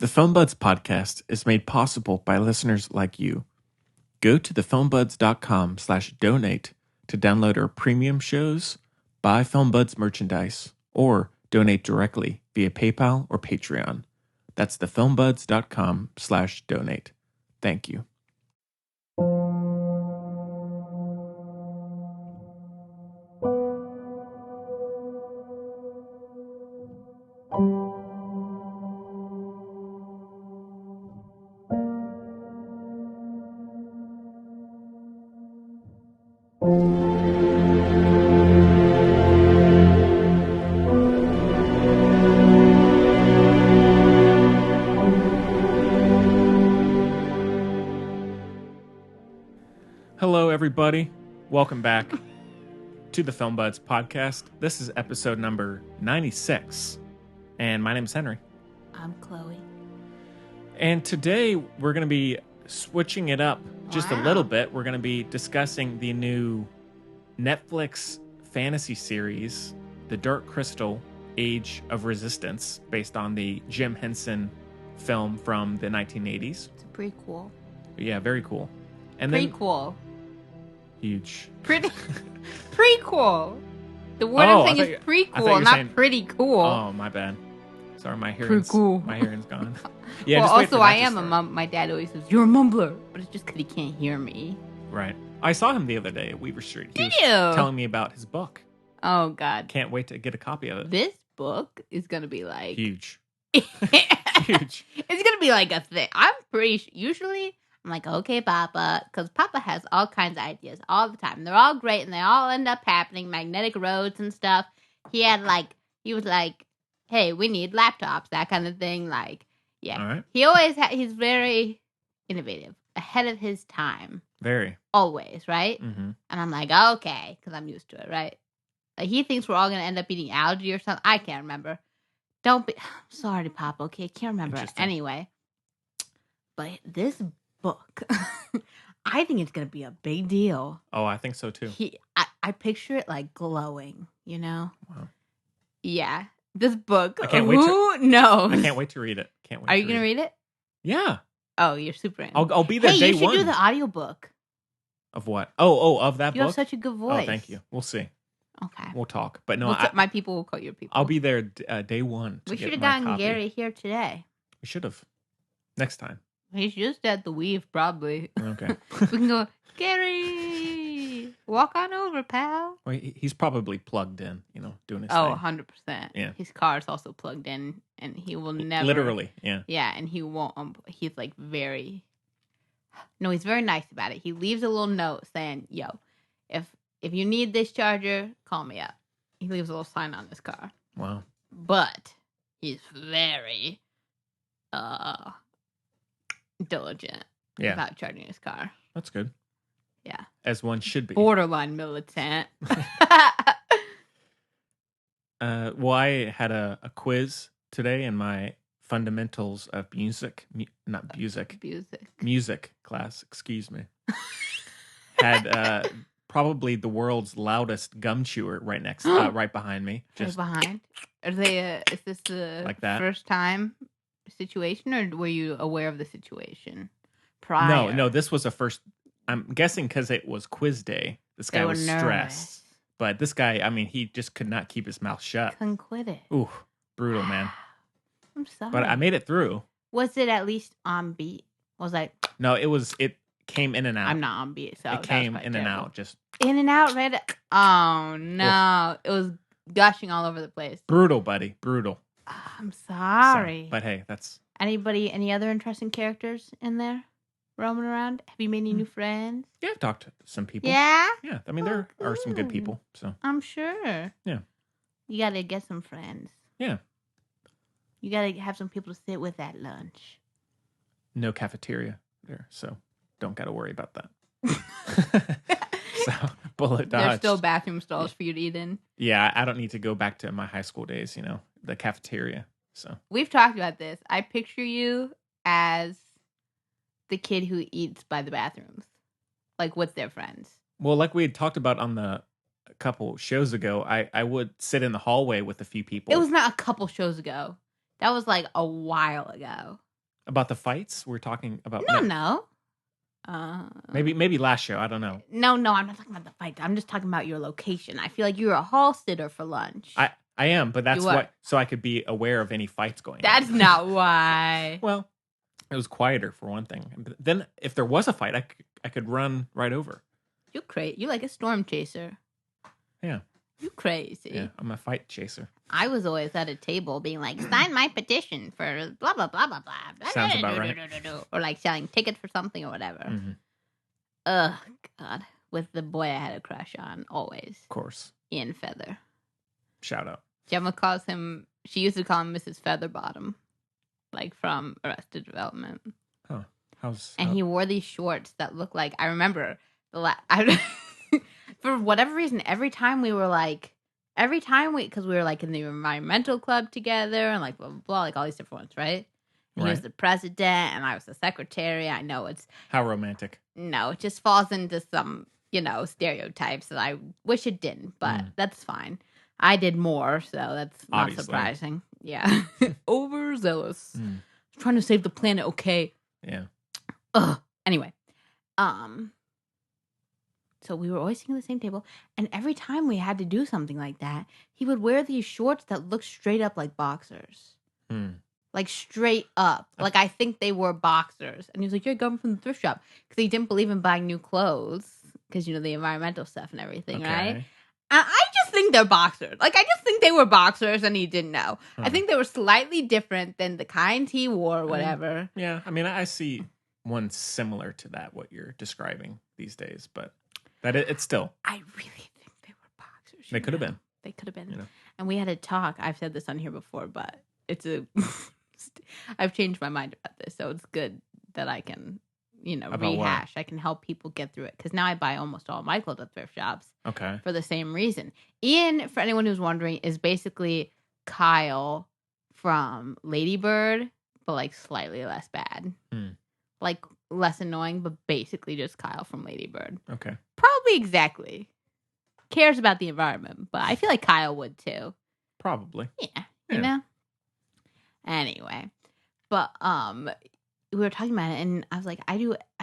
The Film Buds podcast is made possible by listeners like you. Go to thefilmbuds.com/donate to download our premium shows, buy Film Buds merchandise, or donate directly via PayPal or Patreon. That's thefilmbuds.com/donate. Thank you. Hello, everybody. Welcome back to the Film Buds podcast. This is episode number 96, and my name is Henry. I'm Chloe. And today we're going to be switching it up just a little bit. We're going to be discussing the new Netflix fantasy series, The Dark Crystal: Age of Resistance, based on the Jim Henson film from the 1980s. It's a prequel. Yeah, very cool. And Prequel. Huge. Pretty prequel. The word I'm saying is prequel, not saying, pretty cool. Oh, my bad. Sorry, my hearing's gone. Yeah. Well, also I am a mum. My dad always says you're a mumbler, but it's just because he can't hear me. Right. I saw him the other day at Weaver Street. Did you? Telling me about his book. Oh God. Can't wait to get a copy of it. This book is gonna be like huge. Huge. It's gonna be like a thing. I'm pretty usually. I'm like, okay, Papa, because Papa has all kinds of ideas all the time. They're all great, and they all end up happening, magnetic roads and stuff. He was like, hey, we need laptops, that kind of thing. Like, yeah. All right. He's very innovative, ahead of his time. Very. Always, right? Mm-hmm. And I'm like, okay, because I'm used to it, right? Like, he thinks we're all going to end up eating algae or something. I can't remember. Sorry, Papa, okay? I can't remember. Anyway. But this book, I think it's gonna be a big deal. Oh, I think so too. I picture it like glowing, you know. Wow. Yeah, this book. I can't wait. Who knows? I can't wait to read it. Can't wait. Are you gonna read it? Yeah. Oh, you're super in. I'll be there day one. Hey, you should do the audiobook. Of what? Oh, of that book. You have such a good voice. Oh, thank you. We'll see. Okay. We'll talk. But no, my people will call your people. I'll be there day one. We should have gotten Gary here today. We should have. Next time. He's just at the Weave, probably. Okay. We can go, Gary, walk on over, pal. Well, he's probably plugged in, doing his thing. 100%. Yeah. His car is also plugged in, and he will never. Literally, yeah. Yeah, and he won't. He's like very. No, he's very nice about it. He leaves a little note saying, "Yo, if you need this charger, call me up." He leaves a little sign on his car. Wow. But he's very, diligent about charging his car. That's good. Yeah. As one should be. Borderline militant. Well, I had a quiz today in my fundamentals of music class, excuse me. Had probably the world's loudest gum chewer right behind me. Just behind? Are they is this the like that? First time situation, or were you aware of the situation prior? No, this was a first. I'm guessing because it was quiz day. This guy was stressed, but this guy, I mean, he just could not keep his mouth shut. Couldn't quit it. Ooh, brutal, man. I'm sorry, but I made it through. Was it at least on beat? No, it came in and out. I'm not on beat, so it came in and out, just in and out. Right? Oh no, It was gushing all over the place. Brutal, buddy, brutal. I'm sorry. But hey, that's... Any other interesting characters in there roaming around? Have you made any new friends? Yeah, I've talked to some people. Yeah? Yeah, I mean, there are some good people, so... I'm sure. Yeah. You gotta get some friends. Yeah. You gotta have some people to sit with at lunch. No cafeteria there, so don't gotta worry about that. So, bullet dodge. There's still bathroom stalls for you to eat in. Yeah, I don't need to go back to my high school days, the cafeteria. So we've talked about this. I picture you as the kid who eats by the bathrooms, like with their friends. Well, like we had talked about on a couple shows ago, I would sit in the hallway with a few people. It was not a couple shows ago. That was like a while ago. About the fights? We're talking about... No. Maybe last show. I don't know. No, I'm not talking about the fight. I'm just talking about your location. I feel like you're a hall sitter for lunch. I am, but that's what... So I could be aware of any fights going on. That's not why. Well, it was quieter for one thing. But then if there was a fight, I could run right over. You're crazy. You're like a storm chaser. Yeah. You crazy. Yeah, I'm a fight chaser. I was always at a table being like, sign my petition for blah, blah, blah, blah, blah. Sounds about right. Or like selling tickets for something or whatever. Mm-hmm. Ugh, God. With the boy I had a crush on, always. Of course. Ian Feather. Shout out. Gemma calls him, she used to call him Mrs. Featherbottom. Like from Arrested Development. Oh. And he wore these shorts that looked like, I remember, for whatever reason, every time we were like, because we were like in the environmental club together and like blah, blah, blah, like all these different ones, right? And he was the president and I was the secretary. I know it's... How romantic. No, it just falls into some, stereotypes that I wish it didn't, but that's fine. I did more, so that's not surprising. Yeah. Overzealous. Trying to save the planet, okay? Yeah. Ugh. Anyway. So we were always sitting at the same table, and every time we had to do something like that, he would wear these shorts that looked straight up like boxers. Like straight up. Like I think they were boxers. And he was like, you're going from the thrift shop. Because he didn't believe in buying new clothes. Because, the environmental stuff and everything, right? And I just think they're boxers. Like, I just think they were boxers and he didn't know. I think they were slightly different than the kinds he wore or whatever. I see one similar to that, what you're describing these days. But it's still... I really think they were boxers. They could have been. They could have been. And we had a talk. I've said this on here before, but it's a... I've changed my mind about this, so it's good that I can, rehash. I can help people get through it because now I buy almost all my clothes at thrift shops. Okay. For the same reason. Ian, for anyone who's wondering, is basically Kyle from Lady Bird, but like slightly less bad. Like less annoying, but basically just Kyle from Lady Bird. Okay. Probably exactly. Cares about the environment, but I feel like Kyle would too. Probably. Yeah. You know? Anyway, but we were talking about it, and I was like, I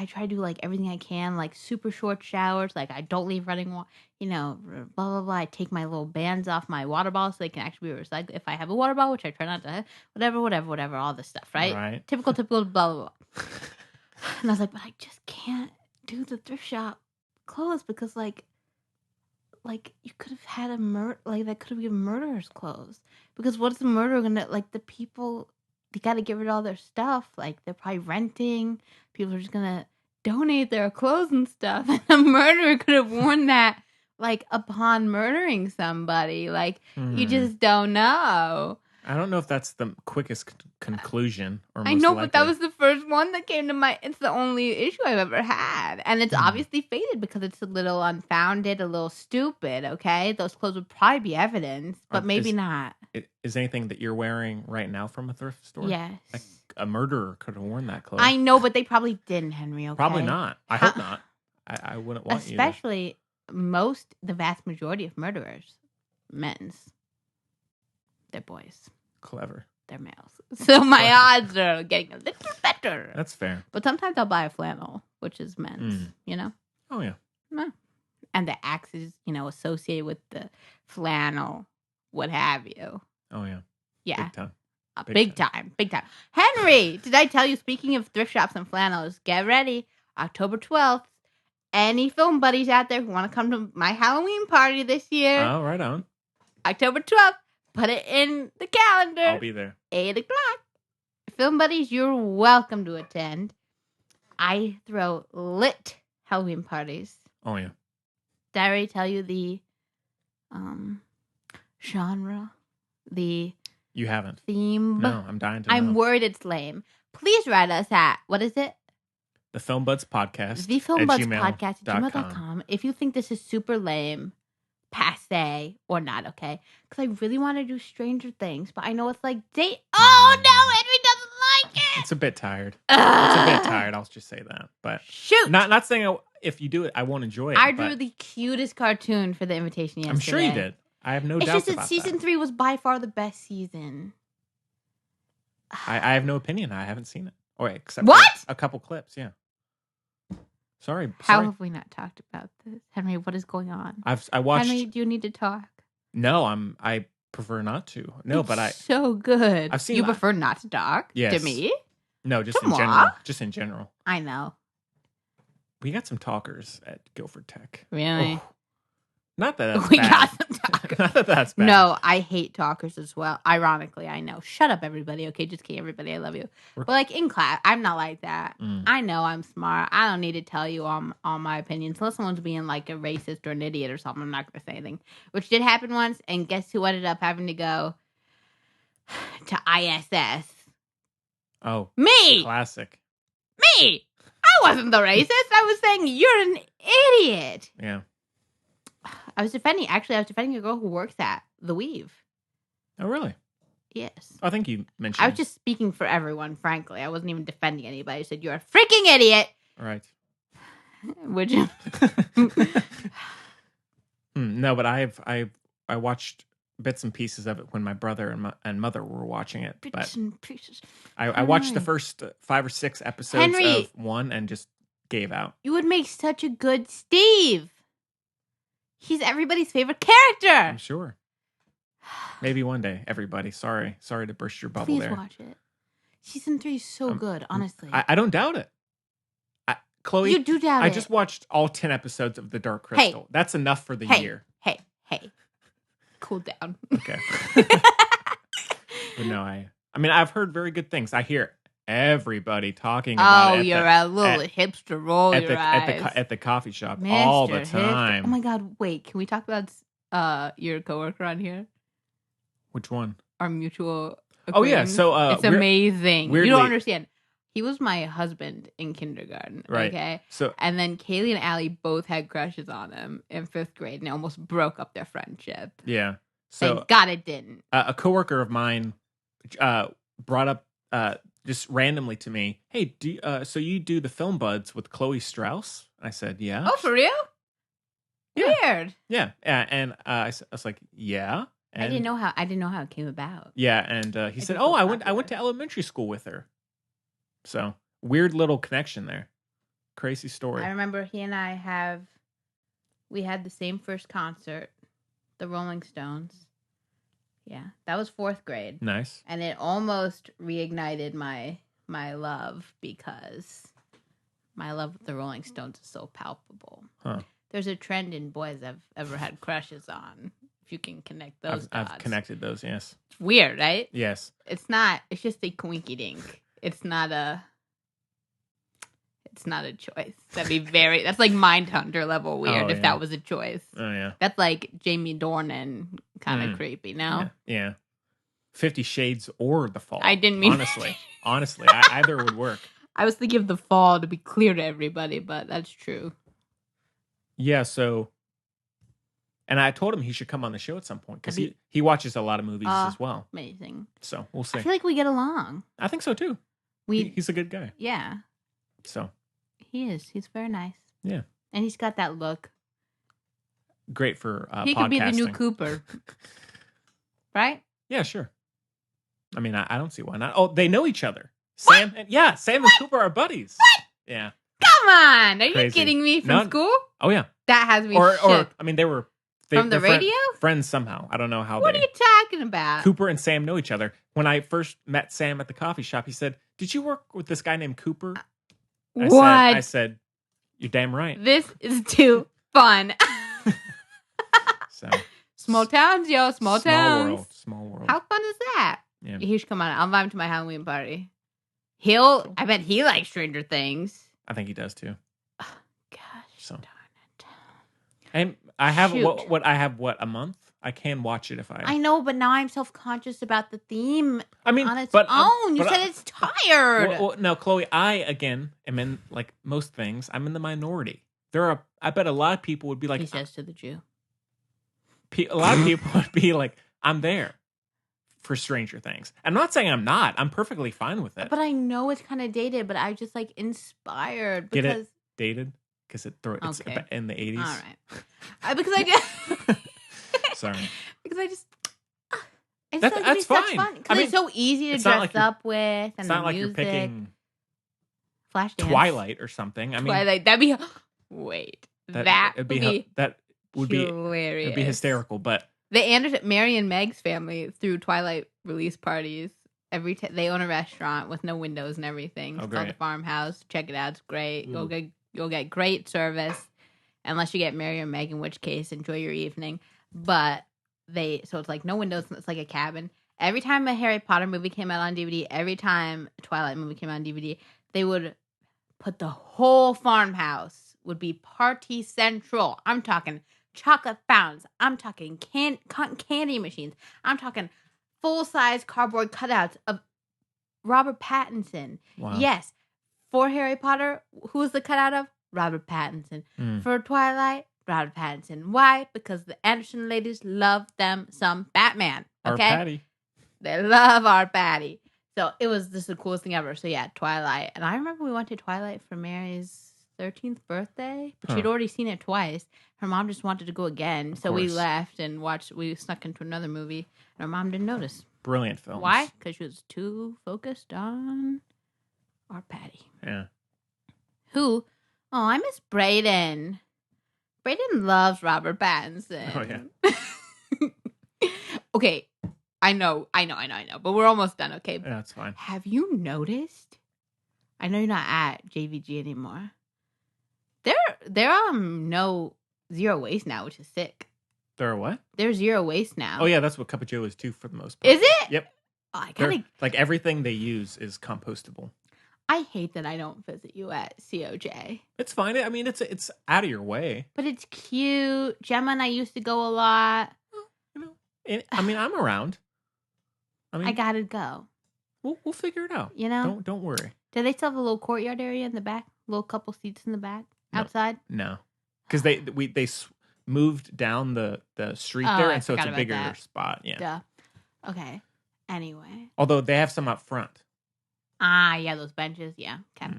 try to do like everything I can, like super short showers, like I don't leave running water, blah blah blah. I take my little bands off my water bottle so they can actually be recycled if I have a water bottle, which I try not to have, whatever, all this stuff, right? Right. Typical, blah blah blah. And I was like, but I just can't do the thrift shop clothes because like you could have had a that could have been murderer's clothes. Because what's the murderer gonna, like, the people, they gotta get rid of all their stuff. Like, they're probably renting. People are just gonna donate their clothes and stuff. And a murderer could have worn that, like, upon murdering somebody. Like, you just don't know. I don't know if that's the quickest conclusion. Or most I know, likely. but that was the first one that came to mind. It's the only issue I've ever had. And it's obviously faded because it's a little unfounded, a little stupid, okay? Those clothes would probably be evidence, but maybe not. Is anything that you're wearing right now from a thrift store? Yes. Like a murderer could have worn that clothes. I know, but they probably didn't, Henry, okay? Probably not. I hope not. I wouldn't want you to. Especially the vast majority of murderers, men's. They're boys. Clever. They're males. So my odds are getting a little better. That's fair. But sometimes I'll buy a flannel, which is men's, Oh, yeah. No. And the axes, associated with the flannel, what have you. Oh, yeah. Yeah. Big time. Big time. Henry, did I tell you, speaking of thrift shops and flannels, get ready. October 12th. Any film buddies out there who want to come to my Halloween party this year? Oh, right on. October 12th. Put it in the calendar. I'll be there. 8 o'clock. Film buddies, you're welcome to attend. I throw lit Halloween parties. Oh, yeah. Did I already tell you the genre? The You haven't. theme? No, I'm dying to know. I'm worried it's lame. Please write us at, what is it? The Film Buds Podcast. The Film Buds Podcast at gmail.com. gmail.com. If you think this is super lame, passe, or not, okay? Because I really want to do Stranger Things, but I know it's like date. Oh, no, Henry doesn't like it. It's a bit tired. It's a bit tired. I'll just say that. But shoot. Not saying if you do it, I won't enjoy it. I drew the cutest cartoon for the invitation yesterday. I'm sure you did. I have no doubt about that. It's just that season 3 was by far the best season. I have no opinion. I haven't seen it. Oh, except What? for a couple clips, yeah. Sorry. How have we not talked about this? Henry, what is going on? I watched. Henry, do you need to talk? No, I prefer not to. No, It's but so good. I've seen. You prefer not to talk Yes. to me? No, just To in moi? general. Just in general. I know. We got some talkers at Guilford Tech. Really? Oh, not that that's We bad. got some talkers. Not that that's bad. No, I hate talkers as well. Ironically, I know. Shut up, everybody. Okay, just kidding, everybody. I love you. But like in class, I'm not like that. I know I'm smart. I don't need to tell you all my opinions. Unless someone's being like a racist or an idiot or something, I'm not going to say anything. Which did happen once, and guess who ended up having to go to ISS? Oh, Me! classic. Me! I wasn't the racist. I was saying you're an idiot. Yeah. I was defending a girl who works at The Weave. Oh, really? Yes. I think you mentioned. I was just speaking for everyone, frankly. I wasn't even defending anybody. I said, you're a freaking idiot. Right. Would you? No, but I watched bits and pieces of it when my brother and mother were watching it. Bits and pieces. I watched the first 5 or 6 episodes Henry, of one and just gave out. You would make such a good Steve. He's everybody's favorite character. I'm sure. Maybe one day, everybody. Sorry to burst your bubble. Please watch it. Season 3 is so good, honestly. I don't doubt it. Chloe, you do doubt it. I just watched all 10 episodes of The Dark Crystal. Hey. That's enough for the year. Hey. Cool down. Okay. But no, I mean, I've heard very good things. I hear everybody talking about it. Oh, you're a little hipster. Roll your eyes. At the coffee shop Mr. all the Hipster. time. Oh my God! Wait, can we talk about your coworker on here? Which one? Our mutual. Oh yeah, so it's amazing. Weirdly, you don't understand. He was my husband in kindergarten. Right. Okay. So and then Kaylee and Allie both had crushes on him in 5th grade, and it almost broke up their friendship. Yeah. So thank God it didn't. A coworker of mine brought up just randomly to me, "Hey, so you do the Film Buds with Chloe Strauss?" I said, "Yeah." Oh, for real? Yeah. Weird. Yeah. And I was like, "Yeah." And I didn't know how it came about. Yeah, and he said, "Oh, I went to elementary school with her." So weird little connection there. Crazy story. I remember he and I we had the same first concert, the Rolling Stones. Yeah, that was 4th grade. Nice. And it almost reignited my love because my love with the Rolling Stones is so palpable. Huh. There's a trend in boys I've ever had crushes on. If you can connect those dots. I've connected those, yes. It's weird, right? Yes. It's just a coinky dink. It's not a choice. That's like Mindhunter level weird if that was a choice. Oh yeah. That's like Jamie Dornan kind of creepy, no? Yeah. 50 Shades or The Fall. I didn't mean honestly, either would work. I was thinking of The Fall to be clear to everybody, but that's true. Yeah, so and I told him he should come on the show at some point because he watches a lot of movies as well. Amazing. So we'll see. I feel like we get along. I think so too. He's a good guy. Yeah. So he is. He's very nice. Yeah. And he's got that look. Great for he podcasting. could be the new Cooper. Right? Yeah, sure. I mean, I don't see why not. Oh, they know each other. Sam and Cooper are buddies. What? Yeah. Come on. Are Crazy. you kidding me? From school? Oh, yeah. That has me or shook. I mean, they're from the radio? Friends somehow. I don't know how. What are you talking about? Cooper and Sam know each other. When I first met Sam at the coffee shop, he said, "Did you work with this guy named Cooper?" I said, "You're damn right." This is too fun. So small towns, yo, small towns. Small world. How fun is that? Yeah. He should come on. I'll invite him to my Halloween party. I bet he likes Stranger Things. I think he does too. Oh, gosh, so darn it. And I have a month. I can watch it if I know, but now I'm self-conscious about the theme. I mean, on its own. You said it's tired. Well, no, Chloe. I again am in like most things. I'm in the minority. I bet a lot of people would be like. He says to the Jew. A lot of people would be like, I'm there for Stranger Things. I'm not saying I'm not. I'm perfectly fine with it. But I know it's kind of dated, but I just like inspired because Get it dated because it's in the 80s. All right. Because I just sorry. Because I just that's fine. Because it's so easy to dress up with, and it's not like music. you're picking Flashdance. Twilight or something. I mean, Twilight. That'd be. Wait. That would be hilarious. It'd be hysterical. But the Mary and Meg's family threw Twilight release parties. They own a restaurant with no windows and everything. It's called the Farmhouse. Check it out. It's great. You'll get great service, unless you get Mary or Meg, in which case enjoy your evening. But so it's like no windows. It's like a cabin. Every time a Harry Potter movie came out on DVD, every time a Twilight movie came out on DVD, they would put the whole farmhouse would be party central. I'm talking chocolate fountains. I'm talking candy machines. I'm talking full-size cardboard cutouts of Robert Pattinson. Wow. Yes. For Harry Potter, who's the cutout of? Robert Pattinson. For Twilight, Robert Pattinson. Why? Because the Anderson ladies love them some Batman. Okay? Our Patty. They love our Patty. So it was just the coolest thing ever. So yeah, Twilight. And I remember we went to Twilight for Mary's 13th birthday, but she'd already seen it twice. Her mom just wanted to go again. So we left and we snuck into another movie. And her mom didn't notice. Brilliant films. Why? Because she was too focused on our Patty. Yeah. Who? Oh, I miss Brayden. Brayden loves Robert Pattinson. Oh, yeah. Okay. I know. But we're almost done, okay? Yeah, that's fine. Have you noticed? I know you're not at JVG anymore. They're no zero waste now, which is sick. There are what? There's zero waste now. Oh, yeah, that's what Cup of Joe is too, for the most part. Is it? Yep. Oh, I gotta... Like, everything they use is compostable. I hate that I don't visit you at COJ. It's fine. I mean, it's out of your way. But it's cute. Gemma and I used to go a lot. Well, I mean, I'm around. I gotta go. We'll figure it out. You know? Don't worry. Do they still have a little courtyard area in the back? Little couple seats in the back? Outside? No. Because they moved down the street there, and so it's a bigger spot. Yeah. Duh. Okay. Anyway. Although they have some up front. Ah, yeah, those benches. Yeah. Okay.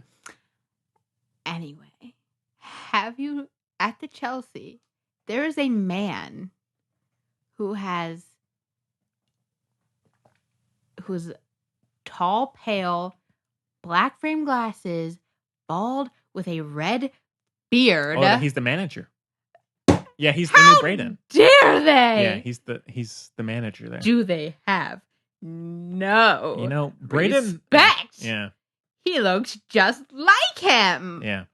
Anyway, have you, at the Chelsea, there is a man who's tall, pale, black frame glasses, bald, with a red beard. Oh, he's the manager. Yeah, he's the new Brayden. Dare they? Yeah, he's the manager there. Do they have no Brayden respect? Yeah. He looks just like him. Yeah.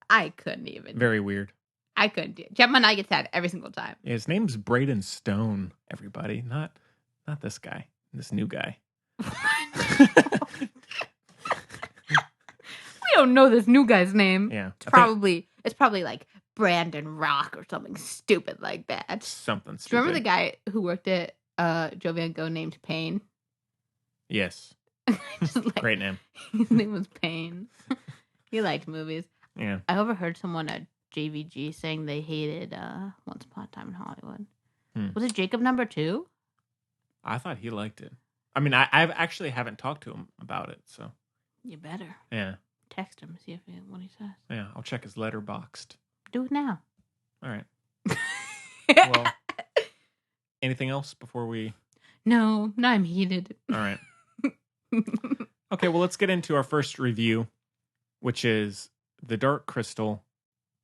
I couldn't even. Very weird. I couldn't do it. Gemma and I get sad every single time. Yeah, his name's Brayden Stone, everybody. Not this guy. This new guy. We don't know this new guy's name. Yeah. It's probably like Brandon Rock or something stupid like that. Something stupid. Do you remember the guy who worked at Joe Van Gogh named Payne? Yes. Great name. His name was Payne. He liked movies. Yeah. I overheard someone at JVG saying they hated Once Upon a Time in Hollywood. Was it Jacob number 2? I thought he liked it. I mean, I actually haven't talked to him about it, so. You better. Yeah. Text him, see what he says. Yeah, I'll check his Letterboxd. Do it now. All right. Well, anything else before we... No, I'm heated. All right. Okay, well, let's get into our first review, which is The Dark Crystal,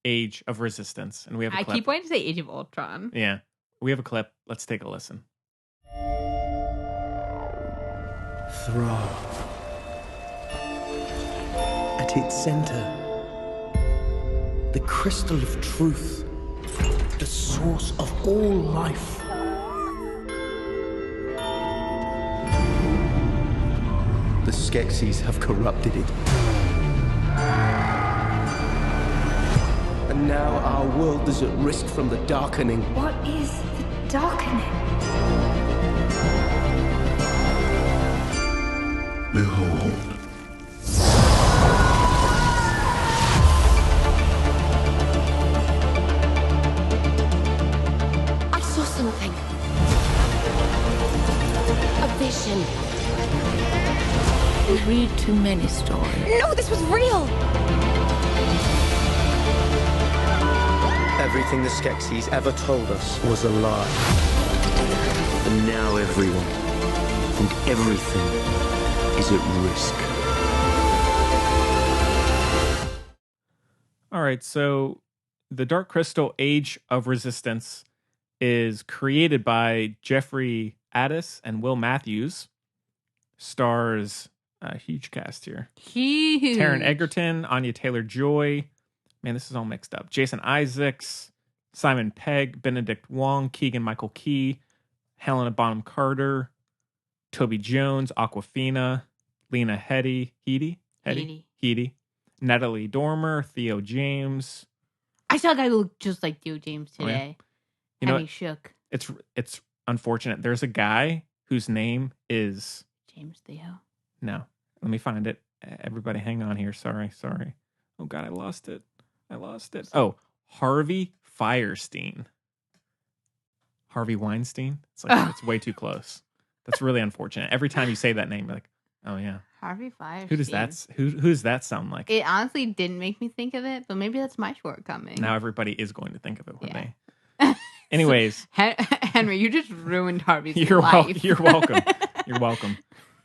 Age of Resistance. And we have a clip. I keep wanting to say Age of Ultron. Yeah. We have a clip. Let's take a listen. Thra. At its center, the crystal of truth, the source of all life. The Skeksis have corrupted it. And now our world is at risk from the darkening. What is the darkening? Behold. I saw something. A vision. You read too many stories. No, this was real! Everything the Skeksis ever told us was a lie. And now everyone and everything is at risk. All right, so the Dark Crystal Age of Resistance is created by Jeffrey Addis and Will Matthews. Stars a huge cast here. Huge. Taron Egerton, Anya Taylor-Joy. Man, this is all mixed up. Jason Isaacs, Simon Pegg, Benedict Wong, Keegan-Michael Key, Helena Bonham Carter, Toby Jones, Awkwafina, Lena Headey, Natalie Dormer, Theo James. I saw a guy who looked just like Theo James today. Oh, yeah. You know and he what? shook. It's unfortunate. There's a guy whose name is James Theo. No. Let me find it. Everybody hang on here. Sorry. Oh God, I lost it. Oh, Harvey Fierstein. Harvey Weinstein. It's like it's way too close. That's really unfortunate. Every time you say that name, you're like, oh yeah. Harvey Fierstein. Who does that sound like? It honestly didn't make me think of it, but maybe that's my shortcoming. Now everybody is going to think of it when Yeah. they. Anyways, Henry, you just ruined Harvey's you're life. you're welcome. You're welcome.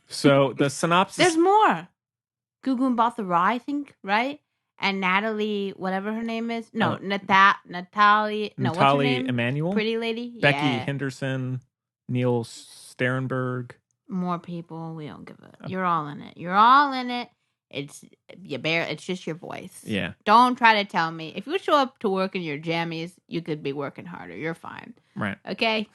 So the synopsis. There's more. Gugu and Bathara, I think, right? And Natalie, whatever her name is. No, Natalie. No, what's her name? Emmanuel. Pretty lady. Becky Yeah. Henderson. Neil Sterenberg. More people. We don't give a. You're all in it. You're all in it. It's It's just your voice. Yeah. Don't try to tell me. If you show up to work in your jammies, you could be working harder. You're fine. Right. Okay.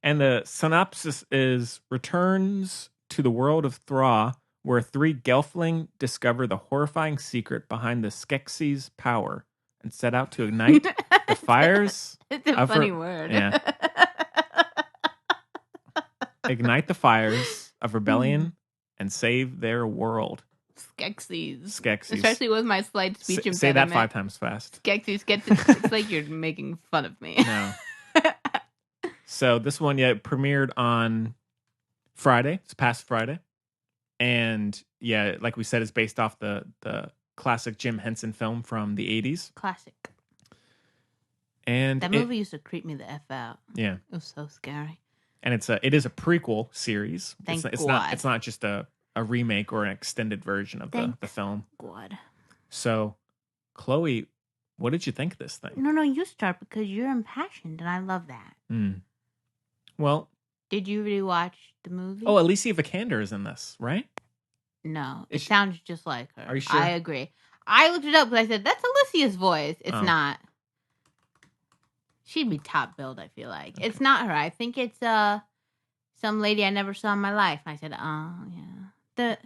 And the synopsis is returns to the world of Thra, where three Gelfling discover the horrifying secret behind the Skeksis' power and set out to ignite the fires. It's a funny word. Yeah. Ignite the fires of rebellion and save their world. Skeksis. Especially with my slight speech impediment. Say that 5 times fast. Skeksis. It's like you're making fun of me. No. So this one, premiered on Friday. It's past Friday. And yeah, like we said, it's based off the classic Jim Henson film from the 80s. Classic. And that movie used to creep me the F out. Yeah. It was so scary. And it is a prequel series. Thank God. It's not just a remake or an extended version of the film. God. So, Chloe, what did you think of this thing? No, you start because you're impassioned and I love that. Well, did you really watch the movie? Oh, Alicia Vikander is in this, right? No, it sounds just like her. Are you sure? I agree. I looked it up because I said, that's Alicia's voice. It's not. She'd be top billed, I feel like. Okay. It's not her. I think it's some lady I never saw in my life. And I said, oh, yeah. All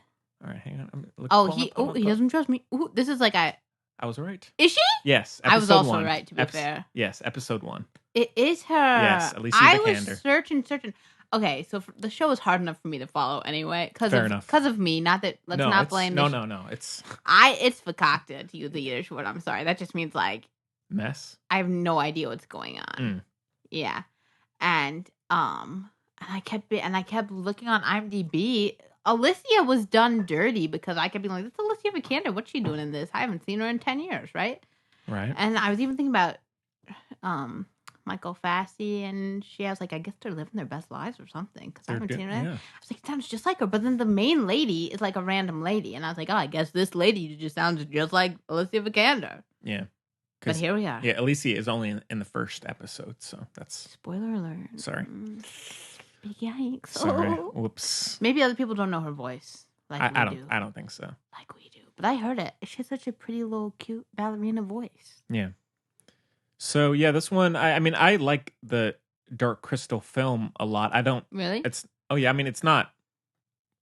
right, hang on. He doesn't trust me. Ooh, this is like I was right. Is she? Yes. I was also right, to be fair. Yes, episode 1. It is her. Yes, Alicia Vikander. I was searching. Okay, so the show is hard enough for me to follow anyway because of me. Not that let's not blame. No. It's fakakta to use the Yiddish word. I'm sorry. That just means like mess. I have no idea what's going on. Yeah, and I kept looking on IMDb. Alicia was done dirty because I kept being like, "That's Alicia Vikander. What's she doing in this? I haven't seen her in 10 years, right?" Right. And I was even thinking about Michael Fassey, and I was like, I guess they're living their best lives or something because I haven't seen her. Yeah. I was like, it sounds just like her. But then the main lady is like a random lady, and I was like, oh, I guess this lady just sounds just like Alicia Vikander. Yeah. But here we are. Yeah, Alicia is only in the first episode, so that's spoiler alert. Sorry. Big yikes. Sorry. Oh. Whoops. Maybe other people don't know her voice like we do. I don't think so. Like we do. But I heard it. She has such a pretty little cute ballerina voice. Yeah. So yeah, this one. I mean, I like the Dark Crystal film a lot. I don't really. It's it's not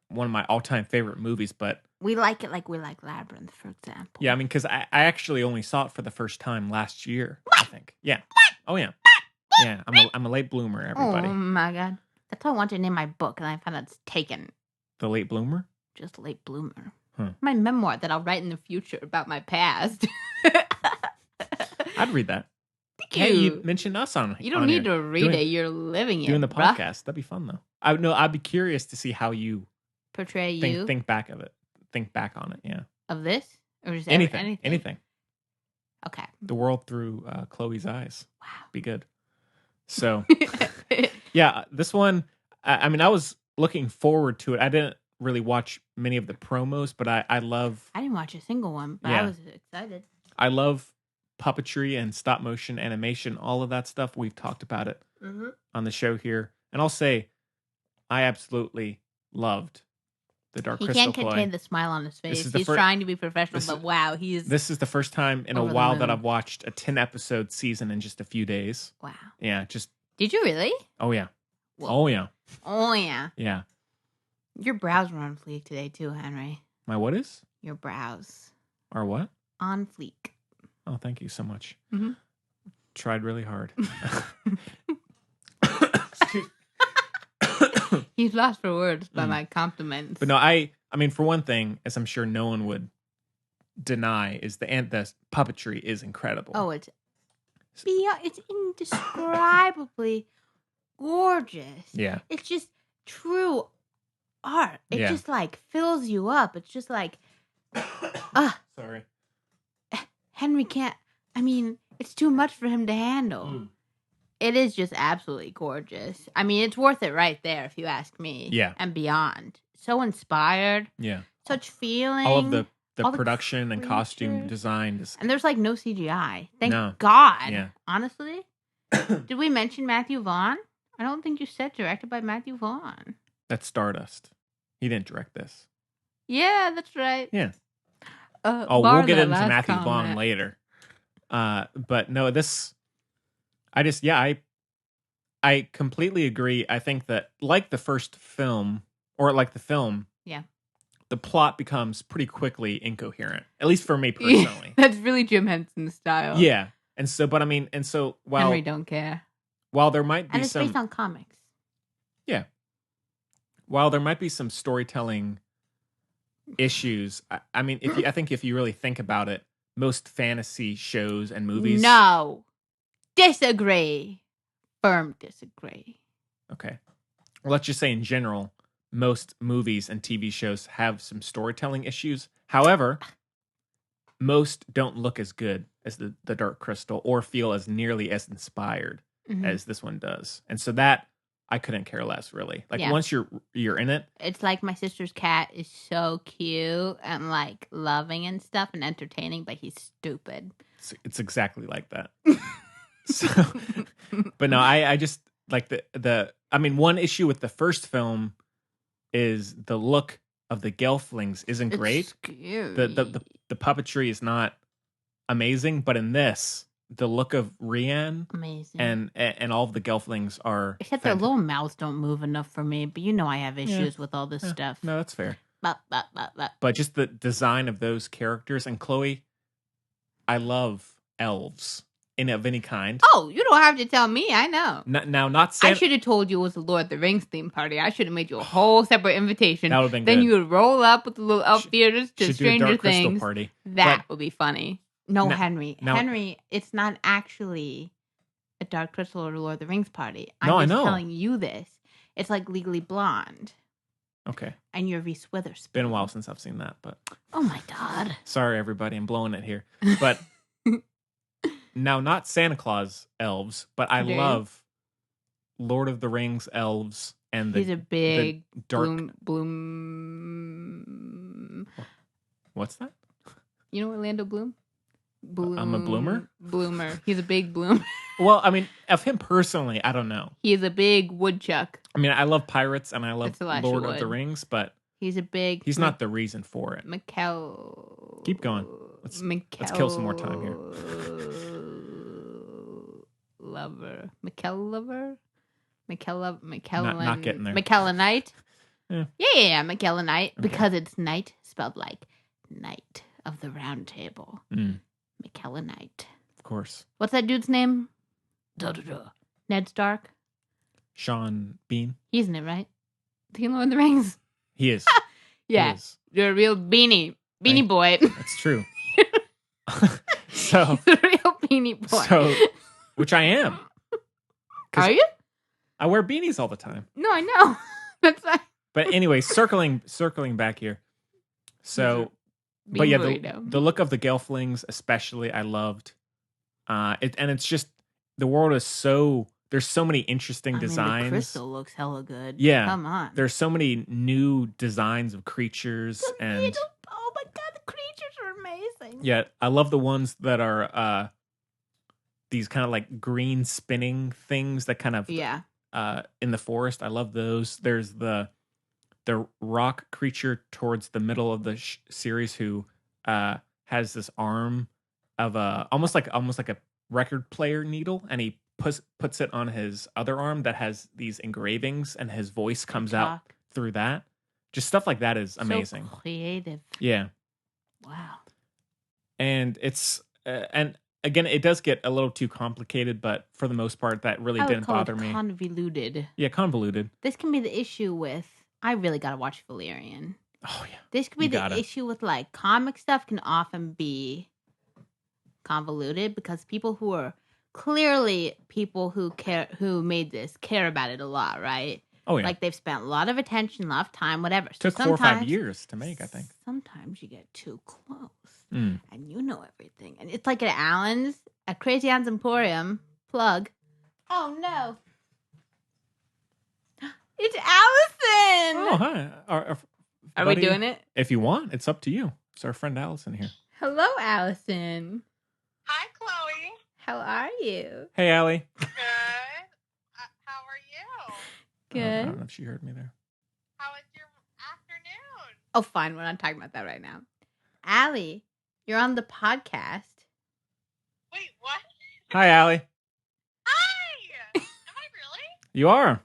one of my all-time favorite movies, but we like it like we like Labyrinth, for example. Yeah, I mean, because I actually only saw it for the first time last year. I think. Yeah. Oh yeah. Yeah. I'm a late bloomer. Everybody. Oh my god. That's what I wanted to name my book, and I found out it's taken. The Late Bloomer? Just Late Bloomer. Huh. My memoir that I'll write in the future about my past. I'd read that. Thank you. Hey, you mentioned us on. You don't need to read it. You're living it. Doing the bruh. podcast. That'd be fun though. I'd be curious to see how you portray think back of it. Think back on it. Yeah. Of this or just anything. Okay. The world through Chloe's eyes. Wow. Be good. So. Yeah, this one, I mean, I was looking forward to it. I didn't really watch many of the promos, but I didn't watch a single one, but I was excited. I love puppetry and stop motion animation, all of that stuff. We've talked about it on the show here. And I'll say, I absolutely loved The Dark He Crystal. can't contain the smile on his face. is the He's fir- trying to be professional, but wow, he's This is the first time in a over the while that moon. I've watched a 10-episode season in just a few days. wow. Yeah, just, Did you really? oh yeah. Whoa. Oh yeah. Oh yeah. Yeah. Your brows were on fleek today too, Henry. My what is? Your brows Or what? on fleek. Oh, thank you so much. Mhm. Tried really hard. He's lost for words by my compliments. But no, I mean, for one thing, as I'm sure no one would deny, is the puppetry is incredible. Oh, it's indescribably gorgeous. Yeah. It's just true art. It Yeah. just like fills you up. It's just like, Sorry. Henry can't. I mean, it's too much for him to handle. It is just absolutely gorgeous. I mean, it's worth it right there, if you ask me. Yeah. And beyond. So inspired. Yeah. Such feeling. All of the all the production and costume creatures. design. Is, And there's like no CGI. Thank No. God. Yeah. Honestly. Did we mention Matthew Vaughn? I don't think you said directed by Matthew Vaughn. that's Stardust. He didn't direct this. Yeah, that's right. Yeah. Bar We'll get that into last Matthew Vaughn comment. later. But no, I completely agree. I think that like the first film, or like the film, Yeah. the plot becomes pretty quickly incoherent. At least for me personally. That's really Jim Henson style. Yeah. And so, but I mean, and so Henry don't care. while there might be And it's some, based on comics. while there might be some storytelling issues, I mean, I think if you really think about it, most fantasy shows and movies. No. Disagree. Firm disagree. Okay. Well, let's just say in general, most movies and TV shows have some storytelling issues. However, most don't look as good as the Dark Crystal or feel as nearly as inspired Mhm. as this one does. And so that I couldn't care less, really. Like Yeah. once you're in it, It's like my sister's cat is so cute and like loving and stuff and entertaining, but he's stupid. it's exactly like that. So, but no, I just like I mean, one issue with the first film is the look of the Gelflings isn't great. It's scary. The puppetry is not amazing, but in this, the look of Rian Amazing. and all of the Gelflings are Except their fantastic. little mouths don't move enough for me, but you know I have issues with all this stuff. No, that's fair. But. But just the design of those characters, and Chloe, I love elves of any kind. Oh, you don't have to tell me. I know. Now, not I Santa. should have told you it was a Lord of the Rings theme party. I should have made you a whole separate invitation. That would have been Then good. you would roll up with the little elf theaters to Should do a Stranger Dark Crystal Things. party. That But- would be funny. No, Now- Henry. now- Henry, it's not actually a Dark Crystal or Lord of the Rings party. I'm No, I just know. telling you this. It's like Legally Blonde, Okay, and you're Reese Witherspoon. been a while since I've seen that, but Oh my God. sorry everybody, I'm blowing it here. But now, not Santa Claus elves, but I Okay. love Lord of the Rings elves and He's a big dark. Bloom. What's that? You know Orlando Bloom? I'm a bloomer? Bloomer. He's a big bloomer. Well, I mean, of him personally, I don't know. He is a big woodchuck. I mean, I love pirates and I love That's Elijah Lord of the Wood. Rings, but He's a big. he's not the reason for it. Mikkel. Keep going. Let's kill some more time here. Lover. Mikkel lover? Not getting there. McKellenite? Yeah. Yeah, McKellenite. Okay. Because it's night spelled like Knight of the Round Table. Mm, McKellenite. of course. What's that dude's name? Ned Stark? Sean Bean. He's in it, right? The Lord of the Rings? He is. Yeah. He is. You're a real beanie. Beanie Thank- boy. That's true. So, He's a real beanie boy. which I am. 'Cause Are you? I wear beanies all the time. No, I know. That's not. But anyway, circling back here. So, but yeah, the look of the Gelflings, especially, I loved. And it's just the world is so. There's so many interesting designs. The crystal looks hella good. Yeah. Come on. There's so many new designs of creatures, and Oh my God, the creatures are amazing. yeah, I love the ones that are these kind of like green spinning things that kind of Yeah. in the forest. I love those. There's the rock creature towards the middle of the series who has this arm of a almost like a record player needle, and he puts it on his other arm that has these engravings, and his voice comes out through that. Just stuff like that is amazing. So creative. Yeah. Wow. And it's and again, it does get a little too complicated, but for the most part, that really didn't bother me. Convoluted. Yeah, convoluted. This can be the issue with. I really gotta watch Valerian. Oh yeah. This could be the issue with like comic stuff can often be convoluted because people who are clearly people who made this care about it a lot, right? Oh yeah. Like they've spent a lot of attention, a lot of time, whatever. So took 4 or 5 years to make, I think. Sometimes you get too close. And you know everything. And it's like at Allen's, at Crazy Ann's Emporium, plug. Oh no. It's Allison! Oh, hi. Are we doing it? If you want, it's up to you. It's our friend Allison here. Hello, Allison. Hi, Chloe. How are you? Hey, Allie. Good. How are you? Good. I don't know if she heard me there. How was your afternoon? Oh, fine. We're not talking about that right now. Allie, you're on the podcast. Wait, what? Hi, Allie. Hi! Am I really? You are.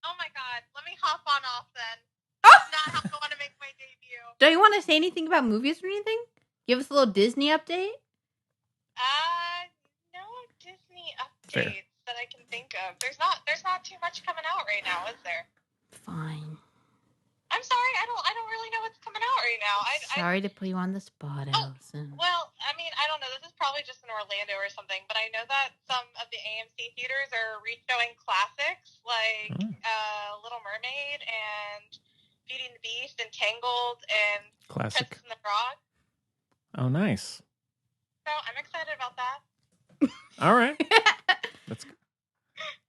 Oh my god. Let me hop on off then. That's not how I want to make my debut. Don't you want to say anything about movies or anything? Give us a little Disney update? No Disney updates that I can think of. There's not too much coming out right now, is there? Fine. I'm sorry, I don't really know what's coming out right now. Sorry to put you on the spot, Allison. Well, I mean, I don't know. This is probably just in Orlando or something, but I know that some of the AMC theaters are re-showing classics like Little Mermaid and Beauty and the Beast and Tangled and Classic. Princess and the Frog. Oh, nice. So I'm excited about that. All right. That's good.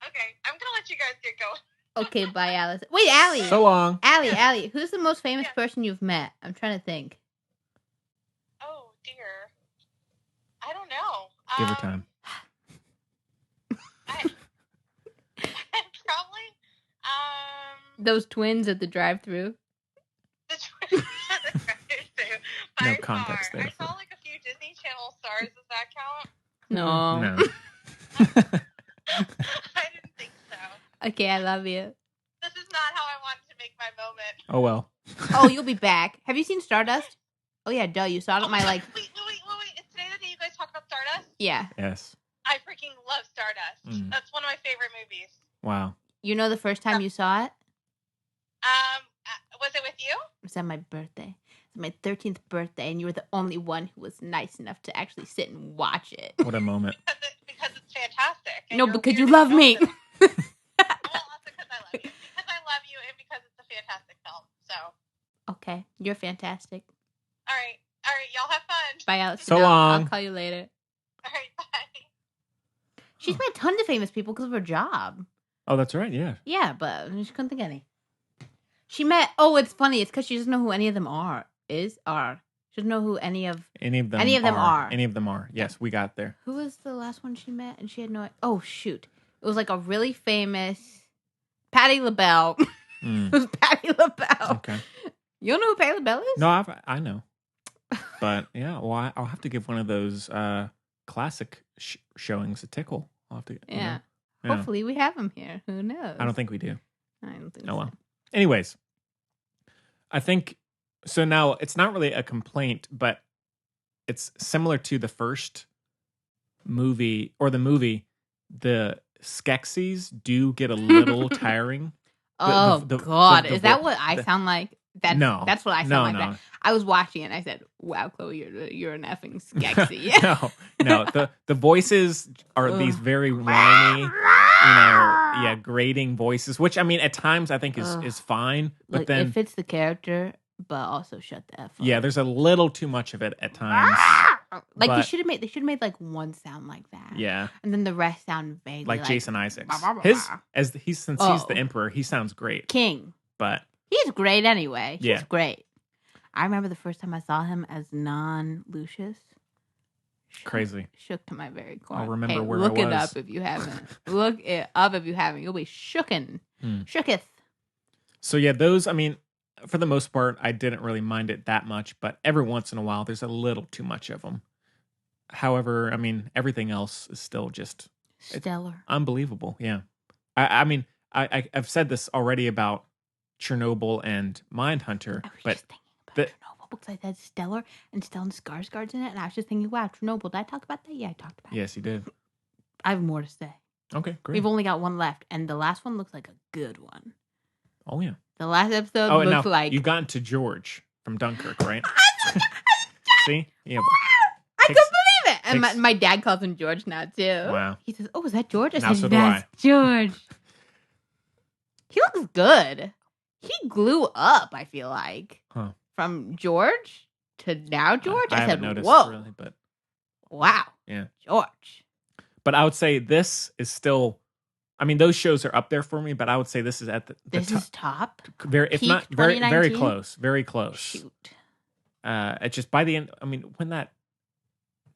Okay, I'm going to let you guys get going. Okay, bye, Allison. Wait, Allie. So long. Allie, who's the most famous Yeah. person you've met? I'm trying to think. Oh, dear. I don't know. Give her time. Probably. Those twins at the drive-thru. The twins at the drive-thru. No By context far. there. I saw like a few Disney Channel stars. Does that count? No. No. I didn't think so. Okay, I love you. This is not how I wanted to make my moment. Oh, well. Oh, you'll be back. Have you seen Stardust? Oh, yeah, duh. You saw it at my, like... Wait. Is today the day you guys talk about Stardust? Yeah. Yes. I freaking love Stardust. That's one of my favorite movies. Wow. You know the first time you saw it? Was it with you? It was on my birthday. It was my 13th birthday, and you were the only one who was nice enough to actually sit and watch it. What a moment. Because it's fantastic. And No, you're because you weird love me. about it. Well, also because I love you. Because I love you and because it's a fantastic film. So. Okay, you're fantastic. All right. Y'all have fun. Bye, Allison. So long. I'll call you later. All right. Bye. She's met tons of famous people because of her job. Oh, that's right. Yeah. Yeah, but she couldn't think of any. She met... Oh, it's funny. It's because she doesn't know who any of them are. She doesn't know who any of them are. Any of them are. Yes, we got there. Who was the last one she met? And she had no... Oh, shoot. It was like a really famous... Patti LaBelle. It was Patti LaBelle. Okay. You don't know who Patti LaBelle is? No, I know. But yeah, well, I'll have to give one of those classic showings a tickle. I'll have to. Yeah. Yeah. Hopefully we have him here. Who knows? I don't think we do. I don't think Oh so. well. Anyways, I think so. Now it's not really a complaint, but it's similar to the first movie or the movie. The Skeksis do get a little tiring. Oh, The God. Is that what I the- sound like? No. That's what I sound like. No. I was watching it and I said, wow, Chloe, you're an effing Skeksy. No. The voices are these very whiny, grating voices, which I mean, at times I think is fine, but Like, then it fits the character, but also shut the F up. yeah, there's a little too much of it at times. Like but- they should have made like one sound like that. Yeah, And then the rest sound vaguely like Jason Isaacs. blah, blah, blah. He's the Oh. emperor, he sounds great. King. But He's great anyway. He's Yeah. great. I remember the first time I saw him as non-Lucius. Crazy. Shook to my very core. I'll remember hey, where I look it was. up if you haven't. Look it up if you haven't. You'll be shooken. Shooketh. So yeah, those, I mean, for the most part, I didn't really mind it that much, but every once in a while, there's a little too much of them. However, I mean, everything else is still just Stellar. unbelievable. Yeah. I mean, I've said this already about Chernobyl and Mindhunter, I was but just thinking about Chernobyl because I said Stellar and Stellan Skarsgård's in it, and I was just thinking, wow, Chernobyl. Did I talk about that? Yeah, I talked about it. yes, you did. I have more to say. Okay, great. We've only got one left, and the last one looks like a good one. Oh, yeah. The last episode and looks now like... you've gotten to George from Dunkirk, right? See? Yeah. I don't believe it! And my dad calls him George now, too. Wow. He says, oh, is that George? I Now said, so do that's I. George. He looks good. He grew up, I feel like. Huh. From George to now George. I I haven't said, noticed whoa. really, but Wow. yeah. George. But I would say this is still, I mean, those shows are up there for me, but I would say this is at the This top. is top. Very, if peak not very 2019? close, very close. Shoot. It's just by the end. I mean, when that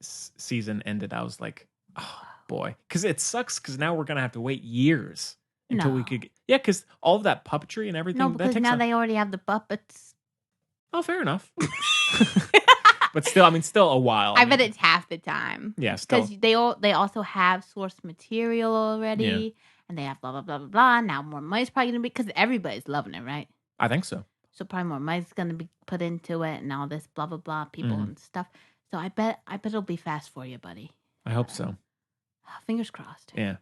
season ended, I was like, oh boy, because it sucks. Because now we're gonna have to wait years until we No. could. Yeah, because all of that puppetry and everything. No, that because takes now a- they already have the puppets. Oh, fair enough. But still, I mean, still a while. I mean, bet it's half the time. Yeah, still. Because they also have source material already, and they have blah blah blah blah blah. Now more money's probably gonna be because everybody's loving it, right? I think so. So probably more money's gonna be put into it, and all this blah blah blah people and stuff. So I bet it'll be fast for you, buddy. I hope so. Fingers crossed. Yeah.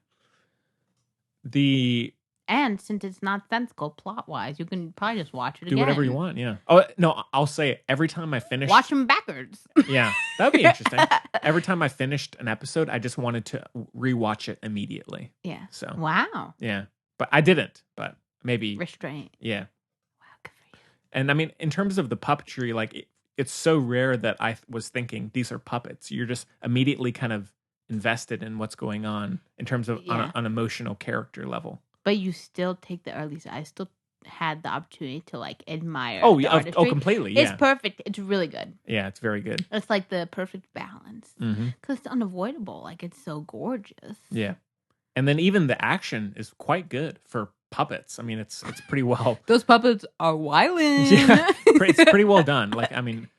And since it's nonsensical plot wise, you can probably just watch it Do again. whatever you want. Yeah. Oh no, I'll say it. Every time I finish, Watch them backwards. Yeah, that'd be interesting. Every time I finished an episode, I just wanted to rewatch it immediately. Yeah. So Wow. yeah, but I didn't. But maybe Restraint. yeah. Wow, good for you. And I mean, in terms of the puppetry, like it's so rare that I was thinking these are puppets. You're just immediately kind of invested in what's going on in terms of on an emotional character level. But you still take the early. I still had the opportunity to like admire. Oh the yeah, artistry. completely. Yeah, It's perfect. It's really good. yeah, it's very good. It's like the perfect balance Mm-hmm. because it's unavoidable. Like it's so gorgeous. Yeah, and then even the action is quite good for puppets. I mean, it's pretty well. Those puppets are wildin'. Yeah, it's pretty well done. Like I mean,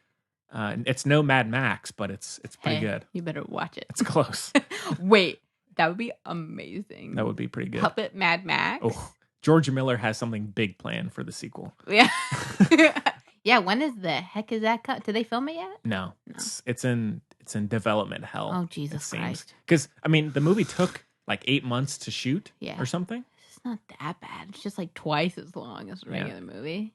it's no Mad Max, but it's pretty good. You better watch it. It's close. Wait, that would be amazing. That would be pretty good. Puppet Mad Max. Oh, George Miller has something big planned for the sequel. Yeah. Yeah. When is the heck is that cut? Did they film it yet? No. It's in development hell. Oh, Jesus Christ. Because I mean, the movie took like 8 months to shoot, Yeah. or something. It's not that bad. It's just like twice as long as a Yeah. regular movie.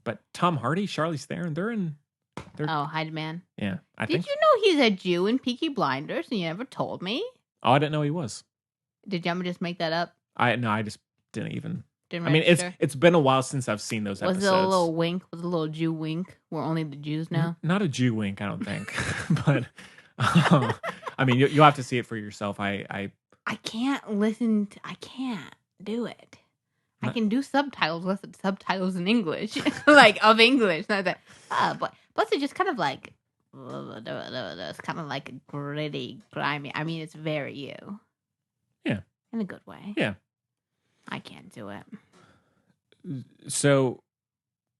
But Tom Hardy, Charlize Theron, they're Oh, Hyde Man. yeah. I Did think. you know he's a Jew in Peaky Blinders and you never told me? Oh, I didn't know he was. Did you just make that up? I just didn't even. Didn't I mean, register? it's been a while since I've seen those Was episodes. it a little wink? Was it a little Jew wink? We're only the Jews now? Not a Jew wink, I don't think. But I mean, you'll have to see it for yourself. I can't listen. I can't do it. I No. can do subtitles, listen to subtitles in English, like of English. Not that. But plus it's just kind of like, it's kind of like gritty, grimy. I mean, it's very you. Yeah. In a good way. Yeah. I can't do it. So,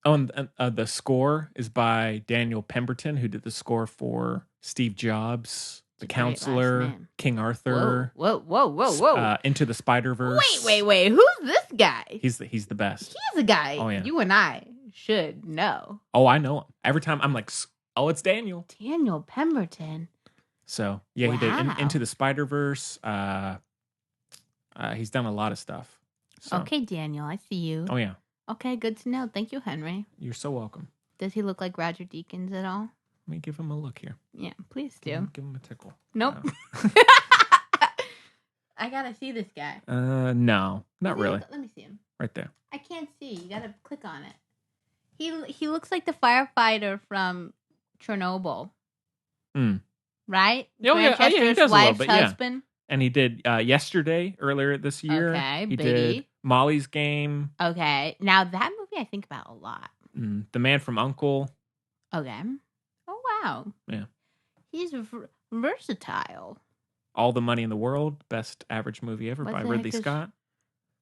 and the score is by Daniel Pemberton, who did the score for Steve Jobs, The Great last Counselor, name. King Arthur, Whoa. Into the Spider-Verse. Wait. Who's this guy? He's the best. He's a guy Oh, yeah. you and I should know. Oh, I know him. Every time I'm like, oh, it's Daniel. Daniel Pemberton. So yeah, he did Wow. Into the Spider-Verse. He's done a lot of stuff. So. Okay, Daniel, I see you. Oh yeah, Okay, good to know. Thank you, Henry. you're so welcome. Does he look like Roger Deakins at all? Let me give him a look here. Yeah, please Give do. him, give him a tickle. Nope. No. I gotta see this guy. No, not really. Let me see him. Right there. I can't see. You gotta click on it. He looks like the firefighter from Chernobyl. Hmm. Right? Oh, yeah. Oh, yeah, he Grantchester's does a little wife's bit, yeah. husband. And he did Yesterday earlier this year. Okay, he biggie. did Molly's Game, Okay. Now that movie I think about a lot. The Man from U.N.C.L.E. Okay. Oh wow. Yeah. He's versatile. All the Money in the World, best average movie ever What by the Ridley heck is- Scott.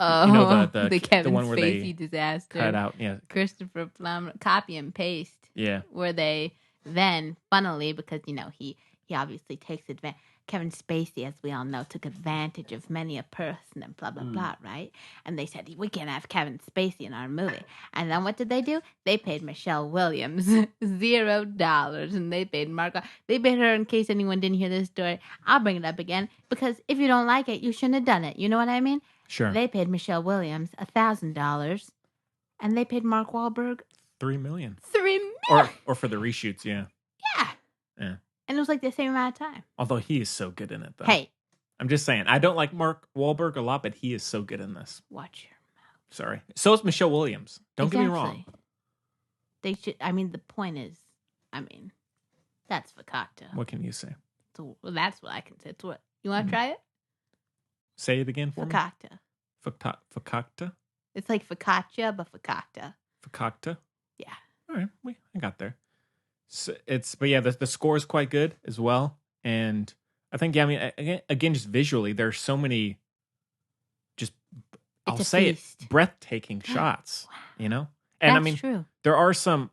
Oh, You know the Kevin one where Spacey they disaster. cut out. Yeah, Christopher Plummer, copy and paste. yeah. Where they then, funnily, because he obviously takes advantage. Kevin Spacey, as we all know, took advantage of many a person and blah blah blah, right? And they said we can't have Kevin Spacey in our movie. And then what did they do? They paid Michelle Williams $0, and they paid Margot. They paid her in case anyone didn't hear this story. I'll bring it up again because if you don't like it, you shouldn't have done it. You know what I mean? Sure. They paid Michelle Williams $1,000, and they paid Mark Wahlberg $3 million. $3 million. Or for the reshoots, yeah. Yeah. And it was like the same amount of time. Although he is so good in it, though. Hey, I'm just saying, I don't like Mark Wahlberg a lot, but he is so good in this. watch your mouth. Sorry. So is Michelle Williams. Don't get me wrong. Exactly. They should. I mean, the point is, that's fakakta. What can you say? So that's what I can say. It's what you want to try it? Say it again for Fakakta. me. Fakakta? It's like focaccia, but fakakta. Fakakta? Yeah. All right. I got there. So but yeah, the score is quite good as well. And I think, again, just visually, there's so many I'll say feast. it, breathtaking shots, And That's true. there are some,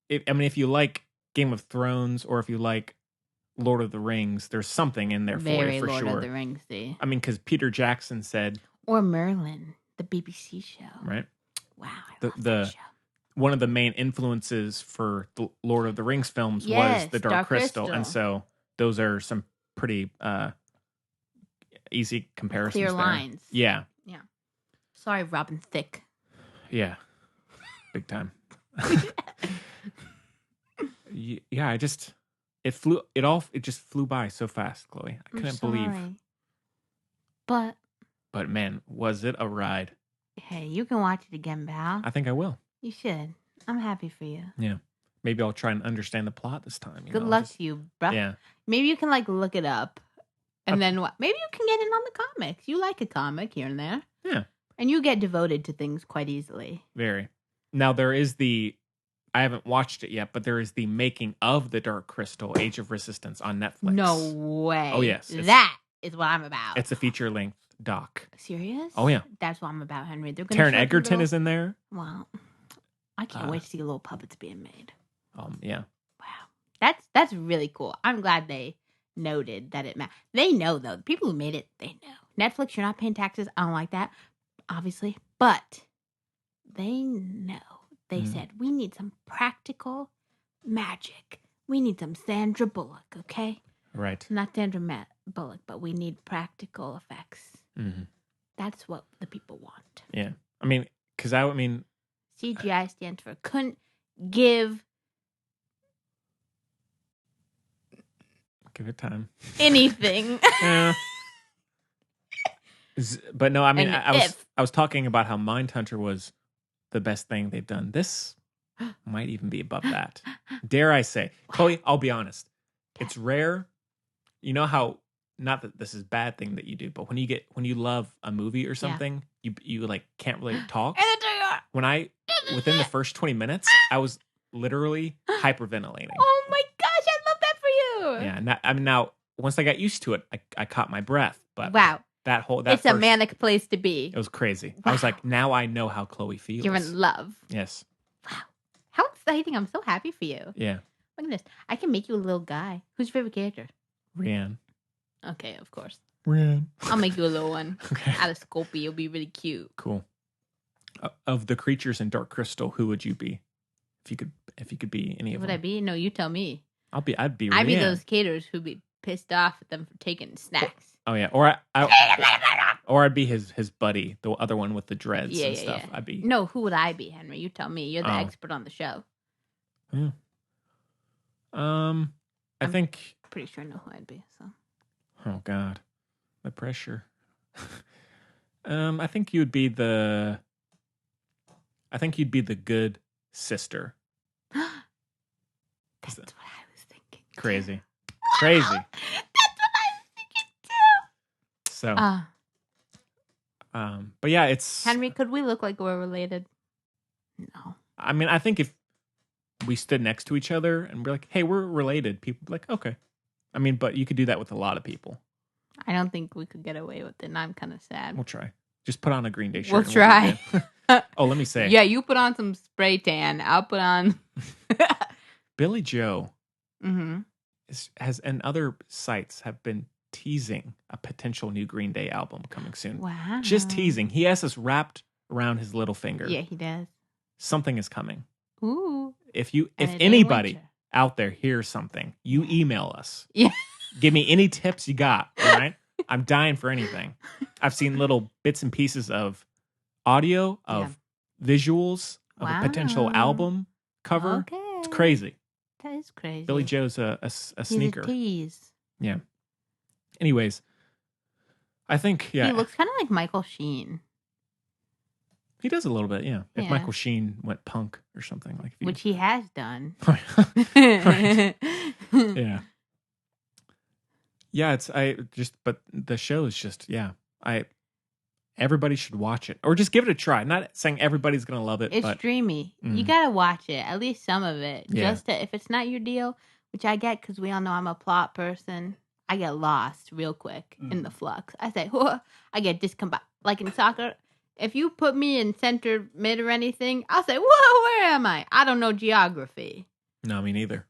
if you like Game of Thrones or if you like Lord of the Rings, there's something in there Very for you for Lord sure. of the Rings, Because Peter Jackson said, or Merlin, the BBC show. right? Wow, I love The that show. one of the main influences for the Lord of the Rings films Yes, was the Dark Crystal. And Crystal. so those are some pretty easy comparisons. Clear there. lines. Yeah. Sorry, Robin Thicke. Yeah. Big time. Yeah, it just flew by so fast, Chloe. I couldn't believe. But Man, was it a ride? hey, you can watch it again, pal. I think I will. You should. I'm happy for you. Yeah. Maybe I'll try and understand the plot this time. Good luck to you, bro. Yeah. Maybe you can look it up, and then what? Maybe you can get in on the comics. You like a comic here and there. Yeah. And you get devoted to things quite easily. Very. Now there is I haven't watched it yet, but there is the making of the Dark Crystal Age of Resistance on Netflix. No way. Oh, yes. That is what I'm about. It's a feature-length doc. Serious? Oh, yeah. That's what I'm about, Henry. They're Taron Egerton is in there. Wow. I can't wait to see little puppets being made. Yeah. Wow. That's really cool. I'm glad they noted that it matters. They know, though. The people who made it, they know. Netflix, you're not paying taxes. I don't like that, obviously. But they know. They said, we need some practical magic. We need some Sandra Bullock, okay? Right. Not Sandra Bullock, but we need practical effects. Mm-hmm. That's what the people want. Yeah. Because CGI stands for couldn't give give it time. anything. Yeah. But no, And I was talking about how Mindhunter was the best thing they've done. This might even be above that. Dare I say. Chloe, I'll be honest. It's rare. You know how, not that this is a bad thing that you do, but when you love a movie or something, you can't really talk. Within the first 20 minutes, I was literally hyperventilating. Oh my gosh, I love that for you. Yeah. Now once I got used to it, I caught my breath. But Wow. It's a manic place to be. It was crazy. Wow. I was like, now I know how Chloe feels. You're in love. Yes. Wow. How exciting. I'm so happy for you. Yeah. Look at this. I can make you a little guy. Who's your favorite character? Rianne. Okay, of course. Rianne. I'll make you a little one. Okay. Out of Scorpio. You'll be really cute. Cool. Of the creatures in Dark Crystal, who would you be? If you could be any of Would them. I be? No, you tell me. I'd be I'd be Rianne. those caterers who'd be pissed off at them for taking snacks. Oh yeah. Or I'd be his buddy, the other one with the dreads and stuff. Yeah. I'd be No, who would I be, Henry? You tell me. You're the expert on the show. Yeah. I think Pretty sure I know who I'd be. So. oh God. The pressure. I think you'd be the good sister. That's what I was thinking. Crazy. Crazy. That's what I was thinking too. So but yeah, it's Henry, could we look like we're related? No. I think if we stood next to each other and we're like, hey, we're related, people would be like, okay. I mean, but you could do that with a lot of people. I don't think we could get away with it, and I'm kind of sad. We'll try. Just put on a Green Day shirt. We'll and try. We'll be good. Oh, let me say. Yeah, you put on some spray tan. I'll put on. Billy Joe Mm-hmm. has and other sites have been teasing a potential new Green Day album coming soon. Wow. Just teasing. He has us wrapped around his little finger. Yeah, he does. Something is coming. Ooh. If And it ain't anybody winter. out there hears something, you email us. Yeah. Give me any tips you got. All right. I'm dying for anything. I've seen little bits and pieces of audio, of visuals, of a potential Wow. album cover. Okay. It's crazy. That is crazy. Billy Joe's a He's sneaker. a tease. Yeah. Anyways, I think, He looks kind of like Michael Sheen, he does a little bit, yeah. If Yeah. Michael Sheen went punk or something. Like if he- which he has done. Right. Yeah. Yeah, but the show is just, everybody should watch it. Or just give it a try. Not saying everybody's going to love it, It's but dreamy. You Mhm. gotta watch it, at least some of it. Yeah. Just if it's not your deal, which I get because we all know I'm a plot person. I get lost real quick in the flux. I say, whoa, I get discombobulated. Like in soccer, if you put me in center mid or anything, I'll say, whoa, where am I? I don't know geography. no, me neither.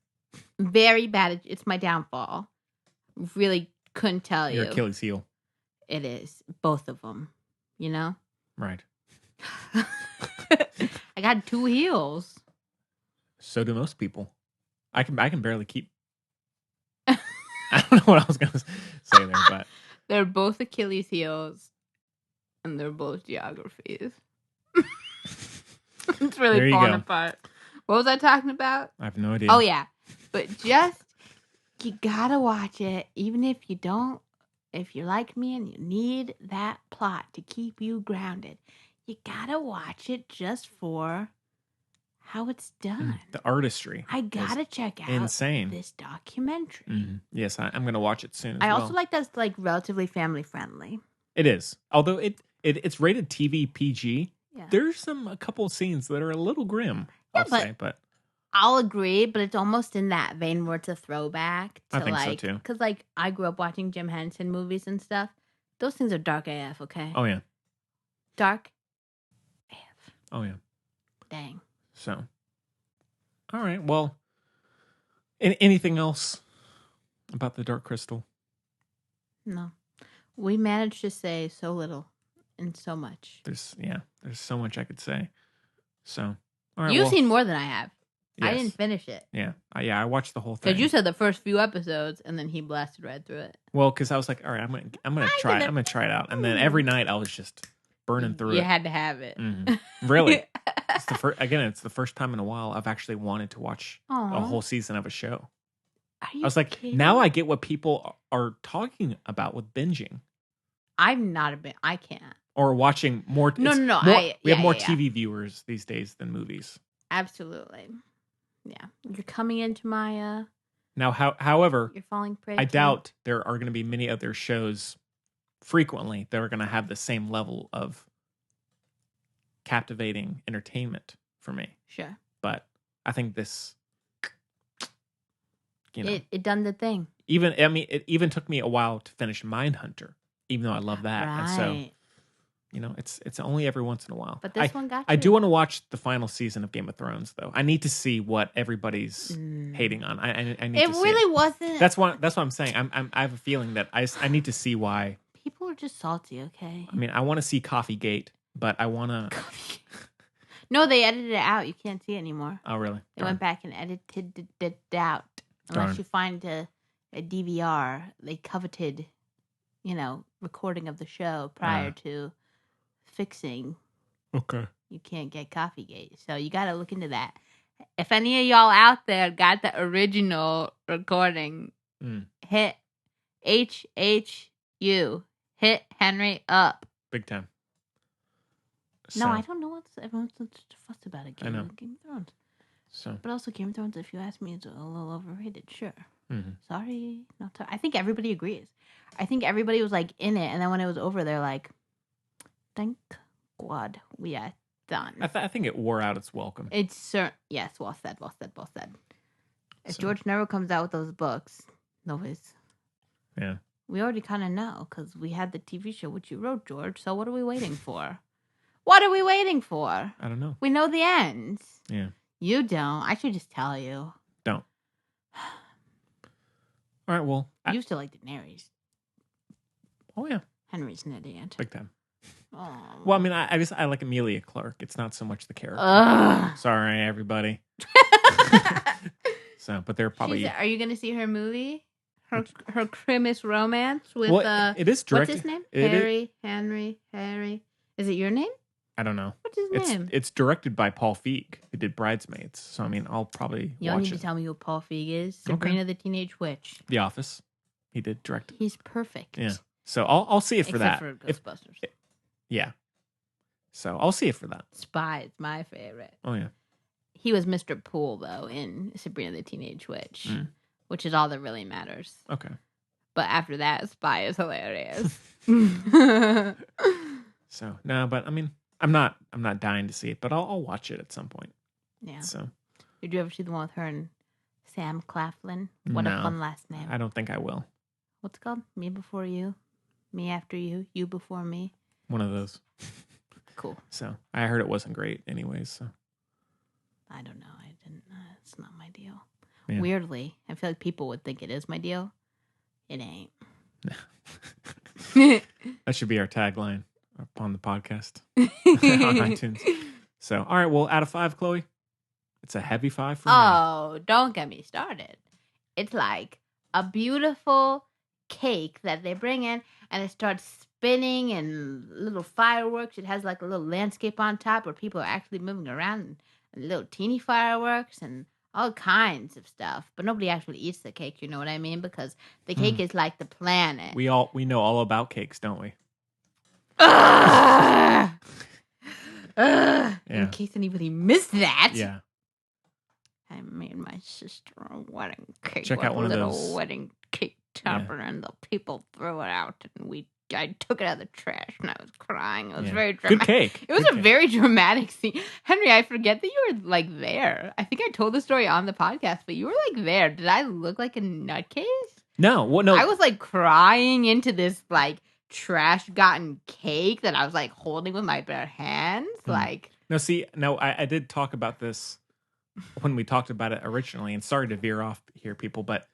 Very bad. It's my downfall. Really couldn't tell Your you. Achilles heel. It is. Both of them. You know? Right. I got 2 heels. So do most people. I can barely keep. I don't know what I was going to say there, but They're both Achilles heels, and they're both geographies. It's There really you falling go. apart. What was I talking about? I have no idea. Oh, yeah. But just, you gotta watch it, even if you don't, if you're like me and you need that plot to keep you grounded. You gotta watch it just for how it's done. The artistry. I gotta check out insane. this documentary. Mhm. Yes, I'm going to watch it soon as I well. also like that's like relatively family friendly. It is. Although it's rated TV PG, Yeah. there's a couple of scenes that are a little grim, Yeah, I'll but- say, but I'll agree, but it's almost in that vein where it's a throwback to I think so, like, too. because like I grew up watching Jim Henson movies and stuff. Those things are dark AF, okay? oh yeah. Dark AF. Oh yeah. Dang. So, all right. Well, anything else about the Dark Crystal? No. We managed to say so little and so much. There's so much I could say. So, all right. You've well, seen more than I have. I yes. didn't finish it. Yeah, I watched the whole thing. Because you said the first few episodes and then he blasted right through it. Well, because I was like, all right, I'm gonna try it out, and then every night I was just burning through You it. had to have it. Mhm. Really, it's the first time in a while I've actually wanted to watch a Aw. whole season of a show. Are I you was like, kidding? now I get what people are talking about with binging I'm not a bit. I can't. or watching more. No, it's no, no, more- we have yeah, more yeah. TV viewers these days than movies. Absolutely. Yeah. You're coming into my Now, however, you're falling prey I to- doubt there are going to be many other shows frequently that are going to have the same level of captivating entertainment for me. Sure. But I think this, It done the thing. it even took me a while to finish Mindhunter, even though I love that. Right. And so, it's only every once in a while. But this one got I you. do want to watch the final season of Game of Thrones, though. I need to see what everybody's hating on. I need It to see really wasn't. That's what I'm saying. I have a feeling that I need to see why. People are just salty, okay? I mean, I want to see Coffeegate, but I want to. No, they edited it out. You can't see it anymore. Oh, really? They went back and edited it out. Unless Darn. you find a DVR, they coveted, recording of the show prior to fixing. Okay. You can't get Coffeegate, so you got to look into that. If any of y'all out there got the original recording, hit HHU, hit Henry up. Big time. No, So- I don't know what's everyone's so fussed about it. I know. Game of Thrones. So, But also, Game of Thrones, if you ask me, is a little overrated. Sure. mhm. Sorry, not sorry. I think everybody agrees. I think everybody was like in it, and then when it was over, they're like, "Thank God we are done." I think it wore out its welcome. It's yes, well said, well said, well said. If So- George never comes out with those books, Lois. Yeah. We already kind of know because we had the TV show which you wrote, George. So what are we waiting for? What are we waiting for? I don't know. We know the end. Yeah. You don't. I should just tell you. Don't. All right, well. You used to like Daenerys. Oh, yeah. Henry's an idiot. Big time. Oh. Well, I mean, I like Emilia Clarke. It's not so much the character. Ugh. Sorry, everybody. So, but they're probably... Are you going to see her movie? Her Crimis romance with... it is directed... What's his name? Harry. Is it your name? I don't know. What's his name? It's directed by Paul Feig, who did Bridesmaids. So, I mean, I'll probably You don't watch need it. to tell me who Paul Feig is. Sabrina the Teenage Witch. The Office. He did direct it. He's perfect. Yeah. So, I'll see it for that. Except for Ghostbusters. Yeah. So, I'll see it for that. Spy is my favorite. Oh, yeah. He was Mr. Poole, though, in Sabrina the Teenage Witch, which is all that really matters. Okay. But after that, Spy is hilarious. So, no, but I mean, I'm not dying to see it, but I'll watch it at some point. Yeah. So, did you ever see the one with her and Sam Claflin? What a No. fun last name. I don't think I will. What's it called? Me Before You? Me After You? You Before Me? One of those. Cool. So, I heard it wasn't great anyways, so. I don't know. I didn't. It's not my deal. Yeah. Weirdly, I feel like people would think it is my deal. It ain't. That should be our tagline upon the podcast on iTunes. So, all right, well, out of 5, Chloe, it's a heavy 5 for me. Oh, don't get me started. It's like a beautiful cake that they bring in, and it starts spinning and little fireworks. It has like a little landscape on top where people are actually moving around, and little teeny fireworks and all kinds of stuff. But nobody actually eats the cake, you know what I mean? Because the cake is like the planet. We know all about cakes, don't we? Ugh! Yeah. In case anybody missed that. Yeah. I made my sister a wedding cake. Check with out one a of little those. wedding cake topper, and the people threw it out, and I took it out of the trash, and I was crying. It was very dramatic. Good cake. It was Good a cake. very dramatic scene. Henry, I forget that you were like there. I think I told the story on the podcast, but you were like there. Did I look like a nutcase? No, well, no. I was like crying into this like trash gotten cake that I was like holding with my bare hands. Like, No, I did talk about this when we talked about it originally, and sorry to veer off here, people, but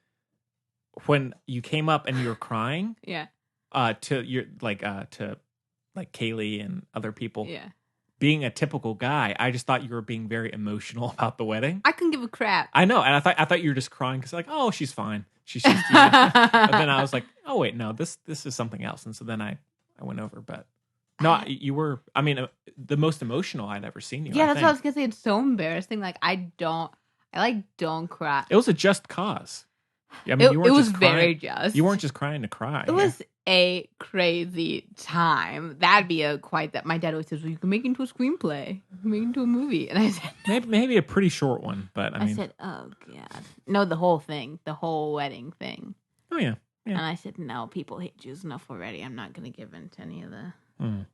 when you came up and you were crying, yeah, to Kaylee and other people, yeah. being a typical guy, I just thought you were being very emotional about the wedding. I couldn't give a crap. I know, and I thought you were just crying because like, oh, she's fine, she's just. And then I was like, oh wait, no, this is something else, and so then I went over, but no, you were. I mean, the most emotional I'd ever seen you. Yeah, I that's think. what I was gonna say. It's so embarrassing. Like I don't cry. It was a just cause. Yeah, I mean, you It weren't was just very crying. just. You weren't just crying to cry. It was a crazy time. That'd be my dad always says, well, you can make it into a screenplay. You can make it into a movie. And I said, maybe a pretty short one, but I mean, said, oh God. No, the whole thing, the whole wedding thing. oh yeah. And I said, no, people hate Jews enough already. I'm not going to give in to any of the... Oh,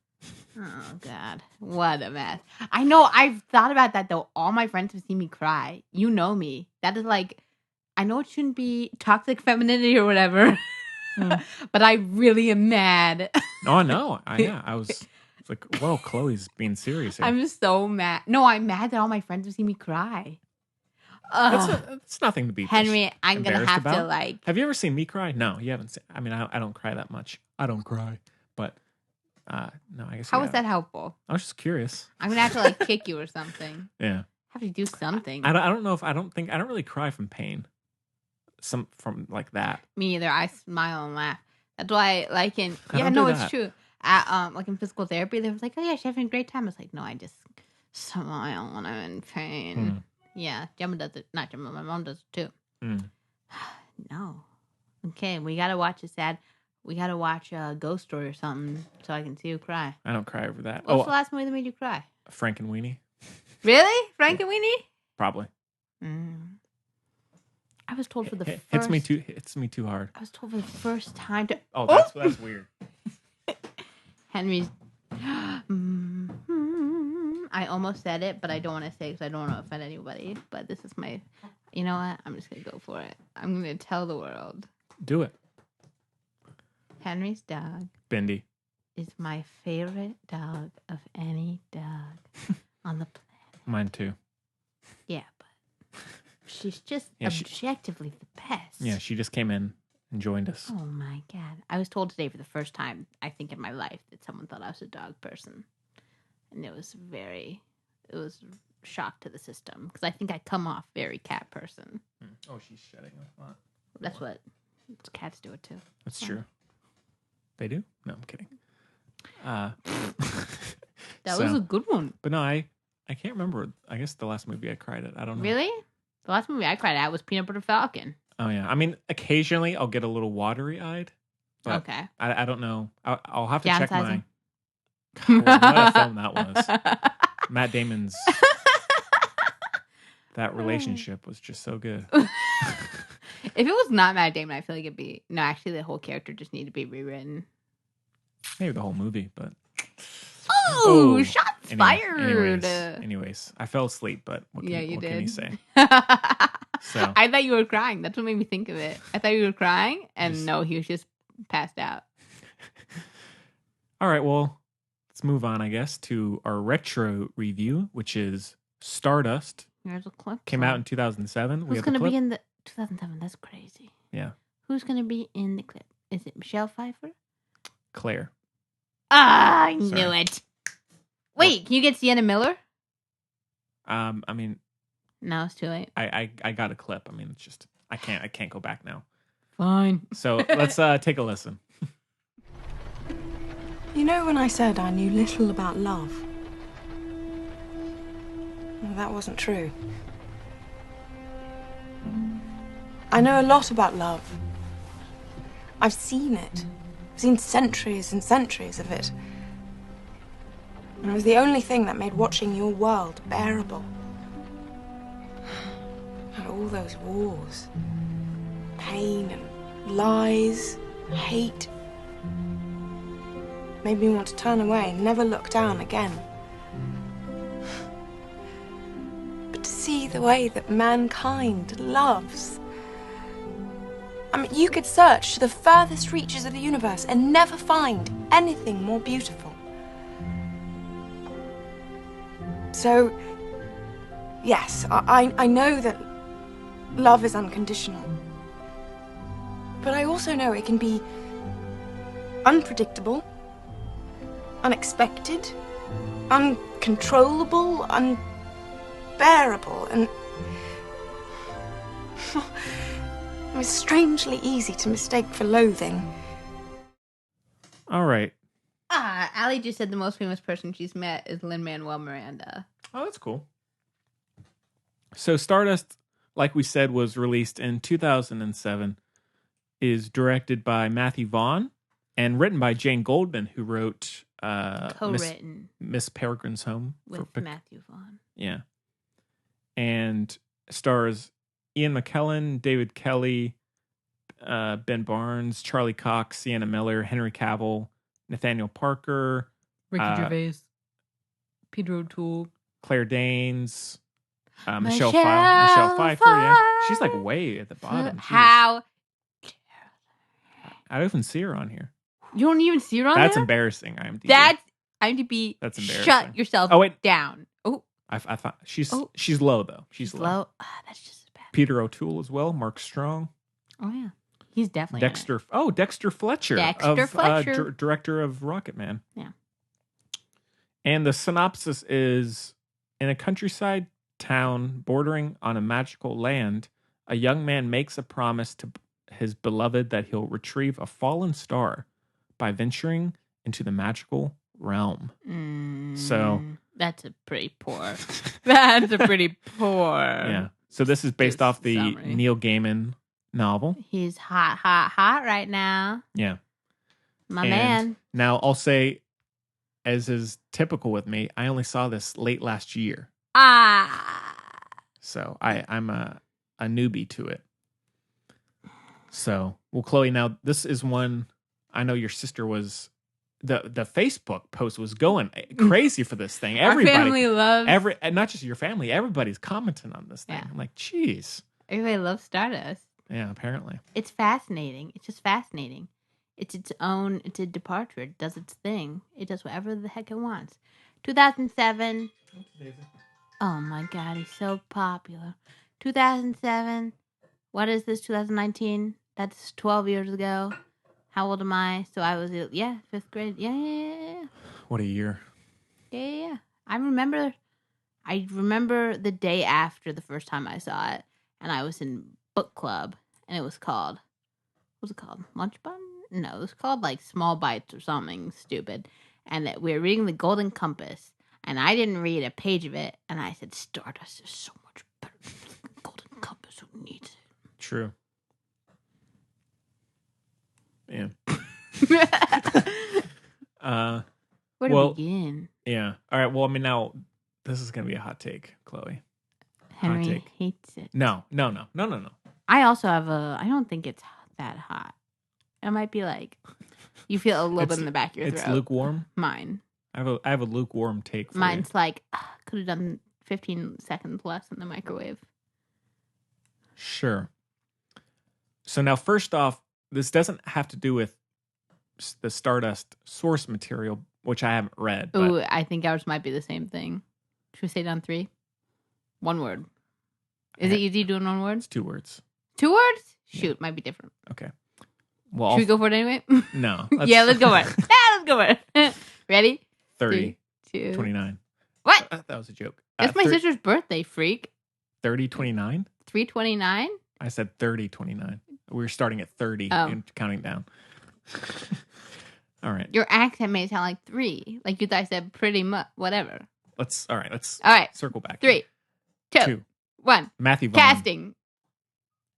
God. What a mess. I know. I've thought about that, though. All my friends have seen me cry. You know me. That is like... I know it shouldn't be toxic femininity or whatever, but I really am mad. Oh, no. I was like, whoa, Chloe's being serious here. I'm just so mad. No, I'm mad that all my friends have seen me cry. That's nothing to be Henry, I'm going to embarrassed have about. to like... Have you ever seen me cry? No, you haven't seen... I mean, I don't cry that much. I don't cry, but no, I guess How you was have. that helpful? I was just curious. I'm going to have to like kick you or something. Yeah. Have to do something. I don't know if... I don't really cry from pain. From like that. Me either. I smile and laugh. That's why, like in... I Yeah, don't no, do it's that. true. At, like in physical therapy, they was like, oh yeah, she's having a great time. I was like, no, I just smile when I'm in pain. Yeah, Gemma does it. Not Gemma, my mom does it too. No. Okay, we gotta watch we gotta watch a Ghost Story or something so I can see you cry. I don't cry over that. What's the last movie that made you cry? Frank and Weenie. Really? Frank and Weenie? Probably. I was told for the first... Hits me too hard. I was told for the first time to... Oh, that's weird. Henry's... I almost said it, but I don't want to say it because I don't want to offend anybody. But this is my... You know what? I'm just going to go for it. I'm going to tell the world. Do it. Henry's dog Bindi. is my favorite dog of any dog on the planet. Mine too. Yeah, but she's just Yeah, objectively the best. Yeah, she just came in and joined us. Oh my God. I was told today for the first time, I think in my life, that someone thought I was a dog person. And it was shock to the system because I think I come off very cat person. Oh, she's shedding a lot. That's what cats do it too. That's true. They do? No, I'm kidding. That was a good one. But no, I can't remember. I guess the last movie I cried at. I don't know. Really? The last movie I cried at was Peanut Butter Falcon. Oh yeah. I mean, occasionally I'll get a little watery eyed. Okay. I don't know. I'll have to check my. Downsizing. What a film that was. Matt Damon's. That relationship was just so good. If it was not Matt Damon, I feel like it'd be... No, actually, the whole character just needed to be rewritten. Maybe the whole movie, but... Oh, shots fired. Anyways, I fell asleep, but what can you say? So I thought you were crying. That's what made me think of it. I thought you were crying, and no, he was just passed out. All right, well, let's move on, I guess, to our retro review, which is Stardust. There's a clip. Came out in 2007. Who's going to be in the... 2007, that's crazy. Yeah. Who's going to be in the clip? Is it Michelle Pfeiffer? Claire. Ah, I knew it. Wait, can you get Sienna Miller? I mean... No, it's too late. I got a clip. I mean, it's just... I can't go back now. Fine. So let's take a listen. You know when I said I knew little about love? Well, that wasn't true. I know a lot about love. I've seen it. I've seen centuries and centuries of it. And it was the only thing that made watching your world bearable. And all those wars. Pain and lies, hate. Made me want to turn away and never look down again. But to see the way that mankind loves... I mean, you could search to the furthest reaches of the universe and never find anything more beautiful. So, yes, I know that love is unconditional. But I also know it can be unpredictable, unexpected, uncontrollable, unbearable, and... It was strangely easy to mistake for loathing. All right. Allie just said the most famous person she's met is Lin-Manuel Miranda. Oh, that's cool. So Stardust, like we said, was released in 2007, is directed by Matthew Vaughn, and written by Jane Goldman, who wrote co-written Miss Peregrine's Home. With Matthew Vaughn. Yeah. And stars Ian McKellen, David Kelly, Ben Barnes, Charlie Cox, Sienna Miller, Henry Cavill, Nathaniel Parker, Ricky Gervais, Peter O'Toole, Claire Danes, Michelle Pfeiffer. Yeah, she's like way at the bottom. How? I don't even see her on here. You don't even see her on That's there? embarrassing. IMDb. That's IMDb. That's embarrassing. Shut yourself down. Oh, I thought she's low though. She's low. That's just as bad. Peter O'Toole as well. Mark Strong. Oh yeah, he's definitely Dexter. Oh, Dexter Fletcher. Fletcher, director of Rocketman. Yeah. And the synopsis is: in a countryside town bordering on a magical land, a young man makes a promise to his beloved that he'll retrieve a fallen star by venturing into the magical realm. So that's a pretty poor. That's a pretty poor. Yeah. So this is based off the summary. Neil Gaiman novel. He's hot right now. Yeah. My man. Now I'll say, as is typical with me, I only saw this late last year. So I'm a newbie to it. So, well, Chloe, now this is one I know your sister was. The Facebook post was going crazy for this thing. Everybody, our family loves not just your family. Everybody's commenting on this thing. Yeah. I'm like, geez. Everybody loves Stardust. Yeah, apparently. It's fascinating. It's just fascinating. It's a departure. It does its thing. It does whatever the heck it wants. 2007. Oh my God, he's so popular. 2007. What is this, 2019? That's 12 years ago. How old am I? So I was, 5th grade. Yeah. What a year. Yeah. I remember the day after the first time I saw it, and I was in book club, and it was called, what was it called? Lunch Bun? No, it was called like Small Bites or something stupid. And that we were reading The Golden Compass, and I didn't read a page of it, and I said, Stardust is so much better than The Golden Compass. Who needs it? True. Yeah. Where to begin? Yeah. All right. Well, I mean, now this is going to be a hot take, Chloe. Henry take. hates it. No. I also have I don't think it's that hot. It might be like, you feel a little bit in the back of your throat. It's lukewarm? Mine. I have a lukewarm take for Mine's you. like, could have done 15 seconds less in the microwave. Sure. So now, first off, this doesn't have to do with the Stardust source material, which I haven't read. Ooh, I think ours might be the same thing. Should we say it on 3? One word. Is it easy doing one word? It's 2 words. 2 words? Shoot, Yeah. might be different. Okay. Well, Should we go for it anyway? No. Yeah, let's go for it. Let's go for it. Ready? 30, 3, 2. 29. What? That was a joke. It's my sister's birthday, freak. 30, 29? 3/29? I said 30, 29. We were starting at 30 and counting down. All right. Your accent made it sound like 3. Like you guys said pretty much, whatever. Let's All right. circle back. 3, 2, 1. Matthew Vaughn. Casting.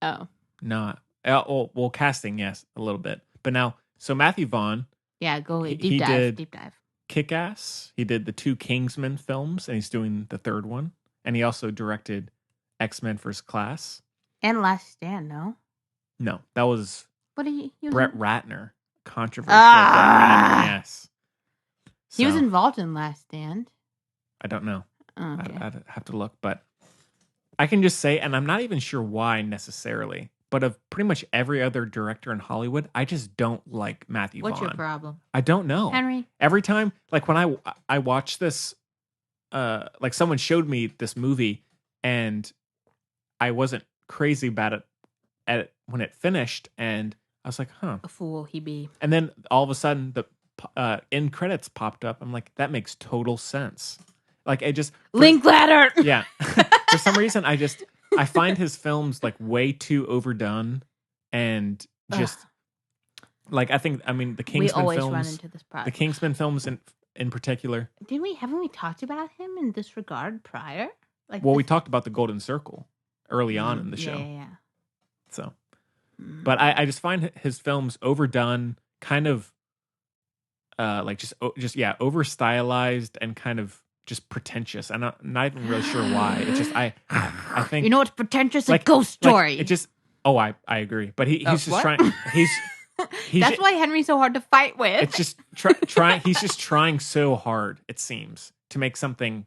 Oh. Not. Well, casting, yes, a little bit. But now, so Matthew Vaughn. Yeah, go he deep dive. did Deep dive. Kick-Ass. He did the 2 Kingsman films, and he's doing the 3rd one. And he also directed X-Men First Class. And Last Stand, no? No, that was What did he was Brett in? Ratner. Controversial Brett Ratner, yes. He was So, involved in Last Stand. I don't know. Okay. I'd have to look, but I can just say, and I'm not even sure why necessarily, but of pretty much every other director in Hollywood, I just don't like Matthew What's Vaughn. your problem? I don't know. Henry? Every time, like when I watched this, like someone showed me this movie, and I wasn't crazy about it at when it finished, and I was like, huh. A fool he be. And then all of a sudden, the end credits popped up. I'm like, that makes total sense. Like, I just Linklater! Yeah. For some reason, I find his films like way too overdone, and just like the We Kingsman always films, run into this problem. the Kingsman films in particular. Haven't we talked about him in this regard prior? Like, Well, we talked about the Golden Circle early on in the show. Yeah. So, but I just find his films overdone, kind of like just over stylized and kind of just pretentious. I'm not even really sure why. It's just I think, You know what's pretentious? like, A ghost story. Like, it just I agree, but he's just what? trying. He's That's why Henry's so hard to fight with. It's just trying. He's just trying so hard. It seems to make something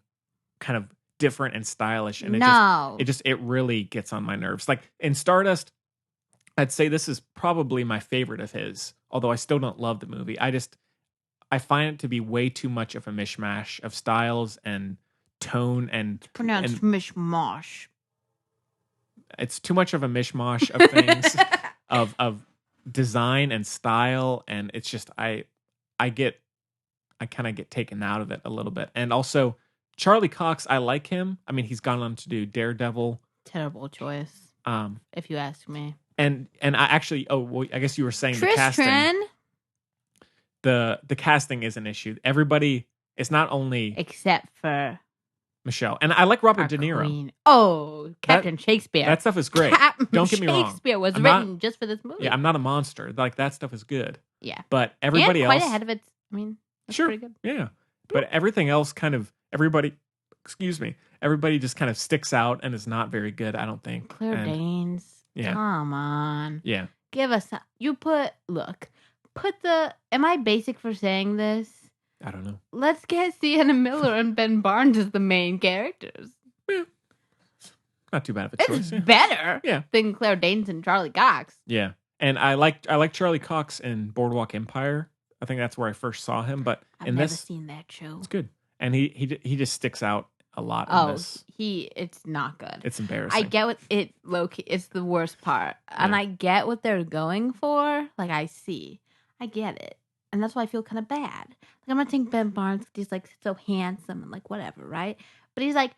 kind of different and stylish, and it really gets on my nerves. Like in Stardust, I'd say this is probably my favorite of his. Although I still don't love the movie. I find it to be way too much of a mishmash of styles and tone and pronounced mishmash. It's too much of a mishmash of things of design and style, and it's just I kind of get taken out of it a little bit. And also Charlie Cox, I like him. I mean, he's gone on to do Daredevil. Terrible choice, if you ask me. And I actually, I guess you were saying the casting. The casting is an issue. Everybody, it's not only except for Michelle, and I like Robert De Niro. Queen. Oh, Captain Shakespeare. That stuff is great. Don't get me wrong. Shakespeare was written just for this movie. Yeah, I'm not a monster. Like that stuff is good. Yeah, but everybody and else quite ahead of it. I mean, that's sure, pretty good. Yeah, but everything else kind of everybody just kind of sticks out and is not very good. I don't think. Claire Danes. Yeah. Come on. Yeah. Give us. Am I basic for saying this? I don't know. Let's get Sienna Miller and Ben Barnes as the main characters. Yeah. Not too bad of a choice. It's Yeah. better Yeah. than Claire Danes and Charlie Cox. Yeah. And I like Charlie Cox in Boardwalk Empire. I think that's where I first saw him. But I've in never this, seen that show. it's good. And he just sticks out a lot in Oh, this. it's not good. It's embarrassing. I get what it low-key, it's the worst part. And Yeah. I get what they're going for. Like, I get it. And that's why I feel kind of bad. Like, I'm not saying Ben Barnes, 'cause he's like so handsome and like whatever, right? But he's like,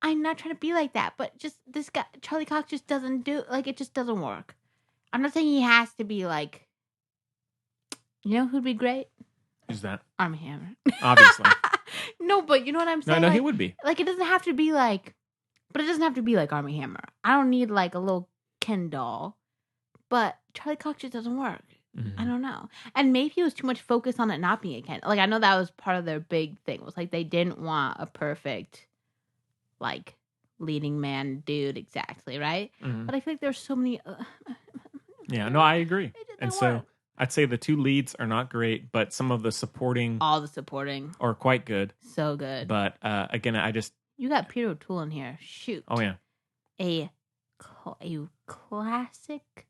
I'm not trying to be like that. But just this guy, Charlie Cox, just doesn't do, like, it just doesn't work. I'm not saying he has to be like, you know who'd be great? Who's that? Armie Hammer. Obviously. No, but you know what I'm saying? No, like, he would be. Like, it doesn't have to be like, but it doesn't have to be like Armie Hammer. I don't need like a little Ken doll. But Charlie Cox just doesn't work. Mm-hmm. I don't know. And maybe it was too much focus on it not being a Ken. Like, I know that was part of their big thing. Was like they didn't want a perfect, like, leading man dude exactly, right? Mm-hmm. But I feel like there's so many. Yeah, no, I agree. It didn't And so work. I'd say the 2 leads are not great, but some of the supporting All the supporting, are quite good. so good. But again, I just You got Peter O'Toole in here. Shoot. oh yeah, A classic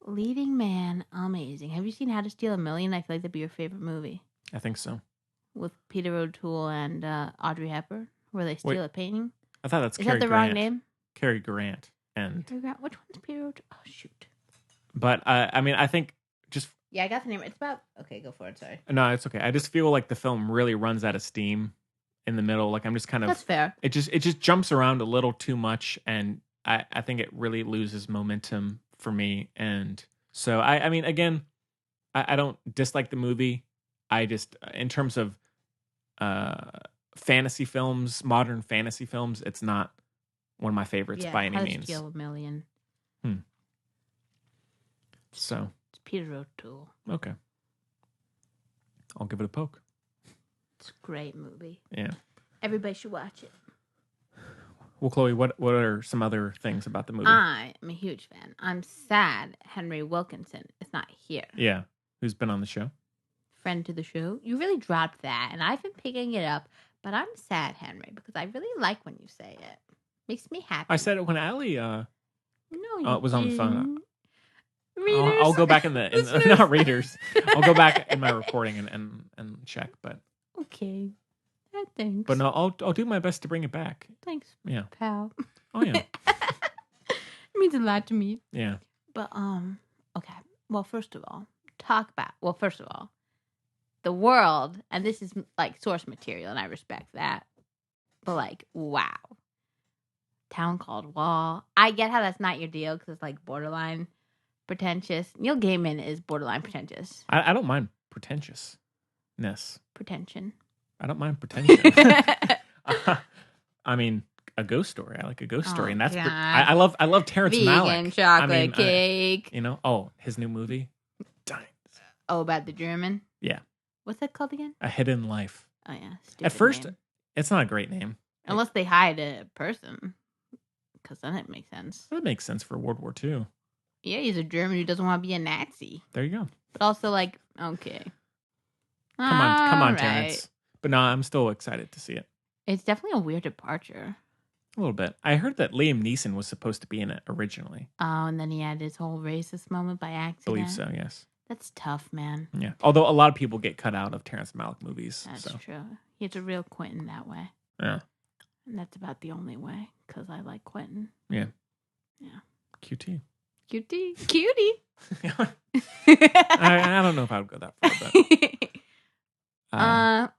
leading man. Amazing. Have you seen How to Steal a Million? I feel like that'd be your favorite movie. I think so. With Peter O'Toole and Audrey Hepburn, where they steal a painting. I thought that's Is Cary that the Grant. wrong name? Cary Grant. And Which one's Peter O'Toole? Oh, shoot. but I mean, I think just Yeah, I got the name. It's about... Okay, go for it. Sorry. no, it's okay. I just feel like the film really runs out of steam in the middle. Like I'm just kind of That's fair. it just jumps around a little too much, and I think it really loses momentum for me. And so I mean, again, I don't dislike the movie. I just in terms of fantasy films, modern fantasy films, it's not one of my favorites by any How to means. Steal a Million. So It's Peter O'Toole. okay, I'll give it a poke. It's a great movie. Yeah. Everybody should watch it. Well, Chloe, what are some other things about the movie? I am a huge fan. I'm sad Henry Wilkinson is not here. Yeah, who's been on the show? Friend to the show. You really dropped that, and I've been picking it up. But I'm sad, Henry, because I really like when you say it. Makes me happy. I said it when Allie no, you was on the phone. didn't. Readers. I'll go back in the not readers. I'll go back in my recording and check. But Okay. Thanks. but no, I'll do my best to bring it back. Thanks, Yeah. pal. Oh yeah. It means a lot to me. Yeah. But okay. Well, first of all, the world, and this is like source material, and I respect that. But like, wow, Town Called Wall. I get how that's not your deal because it's like borderline pretentious. Neil Gaiman is borderline pretentious. I don't mind pretentiousness. Pretension. I don't mind pretension. I mean, a ghost story. I like a ghost story, and that's God. I love Terrence Vegan Malick. chocolate cake. His new movie. Dang. Oh, about the German. Yeah. What's that called again? A Hidden Life. Oh yeah. At stupid first, name. it's not a great name. Unless they hide a person, because then it makes sense. That makes sense for World War II. Yeah, he's a German who doesn't want to be a Nazi, There you go. but also like, okay, Come on, All right. Terrence. But no, I'm still excited to see it. It's definitely a weird departure. A little bit. I heard that Liam Neeson was supposed to be in it originally. Oh, and then he had his whole racist moment by I accident. believe so, yes. That's tough, man. Yeah. Although a lot of people get cut out of Terrence Malick movies. That's so true. He's a real Quentin that way, yeah. and that's about the only way because I like Quentin. Yeah. Yeah. QT. Cutie. I don't know if I would go that far, but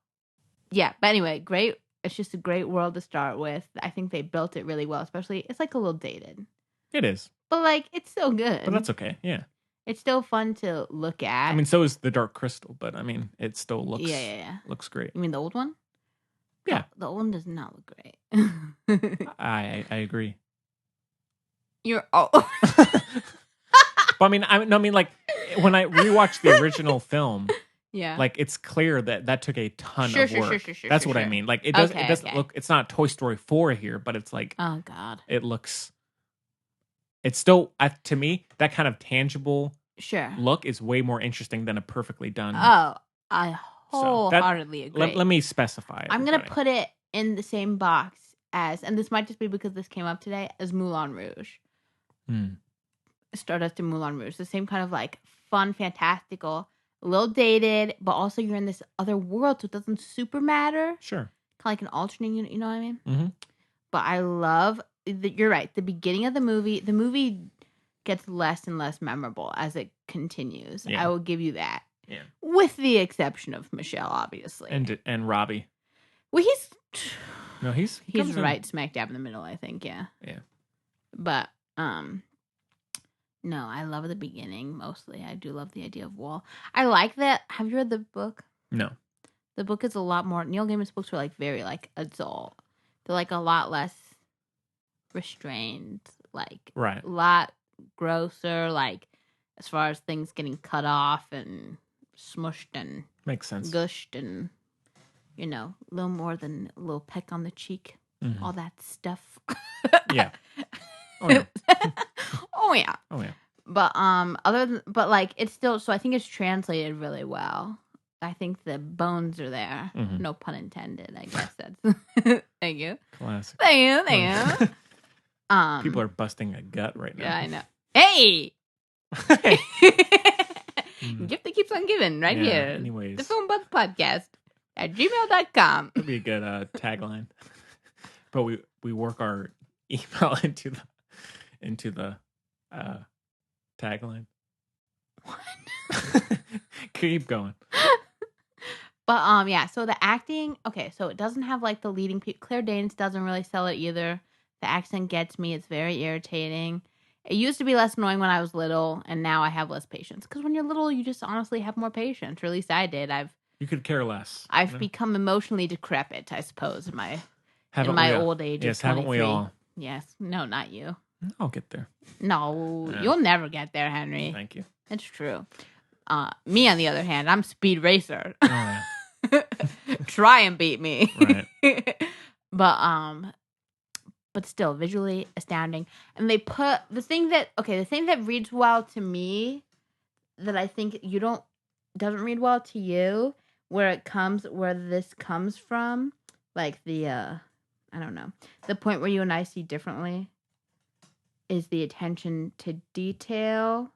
Yeah, but anyway, great. It's just a great world to start with. I think they built it really well, especially it's like a little dated. it is. But like it's still good. But that's okay. Yeah. It's still fun to look at. I mean, so is The Dark Crystal, but I mean, it still looks yeah. looks great. You mean the old one? Yeah. The old one does not look great. I agree. You're oh But I mean, like when I rewatched the original film, yeah. like it's clear that took a ton Sure, of work. sure, That's sure, what I sure. mean. Like it doesn't Okay. look. It's not Toy Story 4 here, but it's like Oh God. it looks. It's still to me that kind of tangible Sure. look is way more interesting than a perfectly done. Oh, I So, wholeheartedly agree. Let me specify. I'm gonna everybody. put it in the same box as, and this might just be because this came up today, as Moulin Rouge. Stardust and Moulin Rouge. The same kind of like fun, fantastical, a little dated, but also you're in this other world, so it doesn't super matter. Sure. Kind of like an alternate unit, you know what I mean? Mm-hmm. But I love, you're right, the beginning of the movie gets less and less memorable as it continues. Yeah. I will give you that. Yeah. With the exception of Michelle, obviously. And Robbie. Well, he's right smack dab in the middle, I think, yeah. Yeah. But, no, I love the beginning mostly. I do love the idea of Wall. I like that. Have you read the book? No. The book is a lot more, Neil Gaiman's books are like very like adult. They're like a lot less restrained, like right. a lot grosser, like as far as things getting cut off and smushed and makes sense, gushed, and you know, a little more than a little peck on the cheek, all that stuff. Yeah. Oh yeah. Oh yeah. Oh yeah. But but like it's still, so I think it's translated really well. I think the bones are there. Mm-hmm. No pun intended. I guess that's. Thank you. Classic. Thank you. People are busting a gut right now. Yeah, I know. Hey. Gift that keeps on giving right here. Anyways, the Film Buds Podcast at gmail.com. That'd be a good tagline. But we work our email into the tagline. What? Keep going. But yeah, so the acting, okay, so it doesn't have like the leading people. Claire Danes doesn't really sell it either. The accent gets me. It's very irritating. It used to be less annoying when I was little, and now I have less patience. Because when you're little, you just honestly have more patience. Or at least I did. You could care less. I've become emotionally decrepit, I suppose, in my old age. Yes, haven't we all? Yes. No, not you. I'll get there. No, you'll never get there, Henry. Thank you. It's true. Me, on the other hand, I'm Speed Racer. Oh, yeah. Try and beat me. Right. But still, visually astounding. And they put the thing that reads well to me, that I think doesn't read well to you, where this comes from, like the I don't know, the point where you and I see differently, is the attention to detail.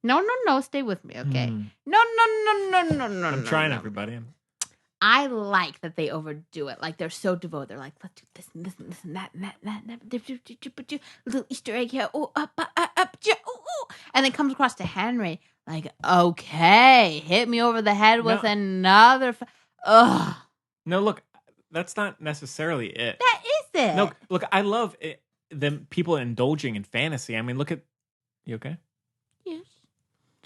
No, stay with me, okay? No. I'm trying, everybody. I like that they overdo it. Like, they're so devoted. They're like, let's do this and this and this and that and that and that. Little Easter egg here. Oh, up. And it comes across to Henry like, okay, hit me over the head with another. Ugh. No, look, that's not necessarily it. That is it. No, look, I love it, them people indulging in fantasy. I mean, look at... You okay? Yes.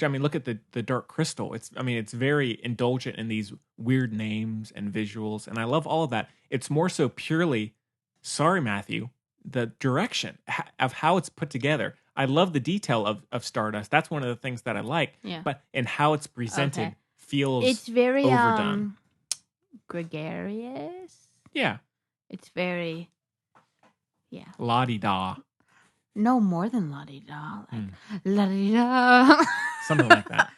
I mean, look at the Dark Crystal. It's very indulgent in these weird names and visuals, and I love all of that. It's more so purely, sorry, Matthew, the direction of how it's put together. I love the detail of Stardust. That's one of the things that I like. Yeah. But in how it's presented feels it's very overdone. Gregarious. Yeah. It's very La-di-da. No, more than la-di-da. Like, la-di-da. Something like that.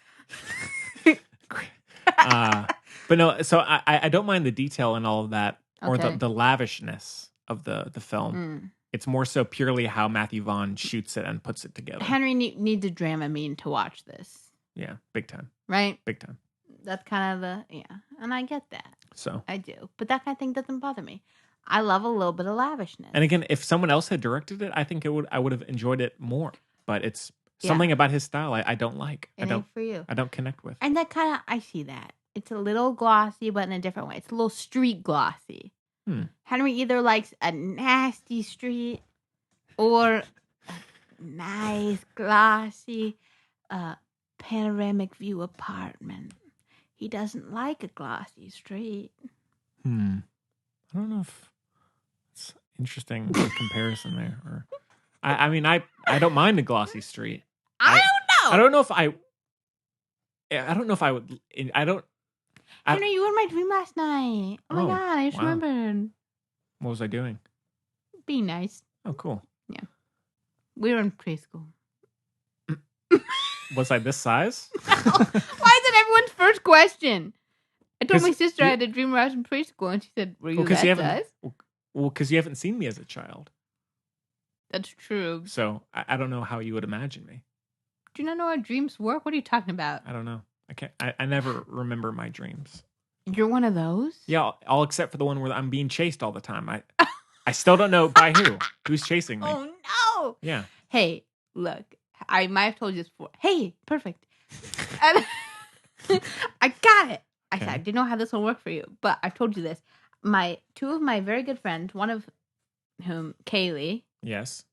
But no, so I don't mind the detail and all of that, or the lavishness of the film. It's more so purely how Matthew Vaughn shoots it and puts it together. Henry needs a Dramamine to watch this. Yeah, big time. Right? Big time. That's kind of and I get that. So I do. But that kind of thing doesn't bother me. I love a little bit of lavishness. And again, if someone else had directed it, I think I would have enjoyed it more. But it's something about his style I don't like. For you. I don't connect with. And that kind of, I see that. It's a little glossy, but in a different way. It's a little street glossy. Henry either likes a nasty street or a nice, glossy, panoramic view apartment. He doesn't like a glossy street. I don't know if it's interesting comparison there. Or I mean, I don't mind a glossy street. I don't know. I don't know if I would. Henry, you were in my dream last night. Oh my God, I just remembered. What was I doing? Be nice. Oh, cool. Yeah. We were in preschool. Was I this size? Why is it everyone's first question? I told my sister I had a dream where I was in preschool, and she said, "Were you that size?" Well, because you haven't seen me as a child. That's true. So I don't know how you would imagine me. Do you not know how dreams work? What are you talking about? I don't know. I can't. I never remember my dreams. You're one of those? Yeah, all except for the one where I'm being chased all the time. I still don't know by who. Who's chasing me? Oh, no. Yeah. Hey, look. I might have told you this before. Hey, perfect. And I got it. I said, I didn't know how this will work for you, but I've told you this. Two of my very good friends, one of whom, Kaylee. Yes.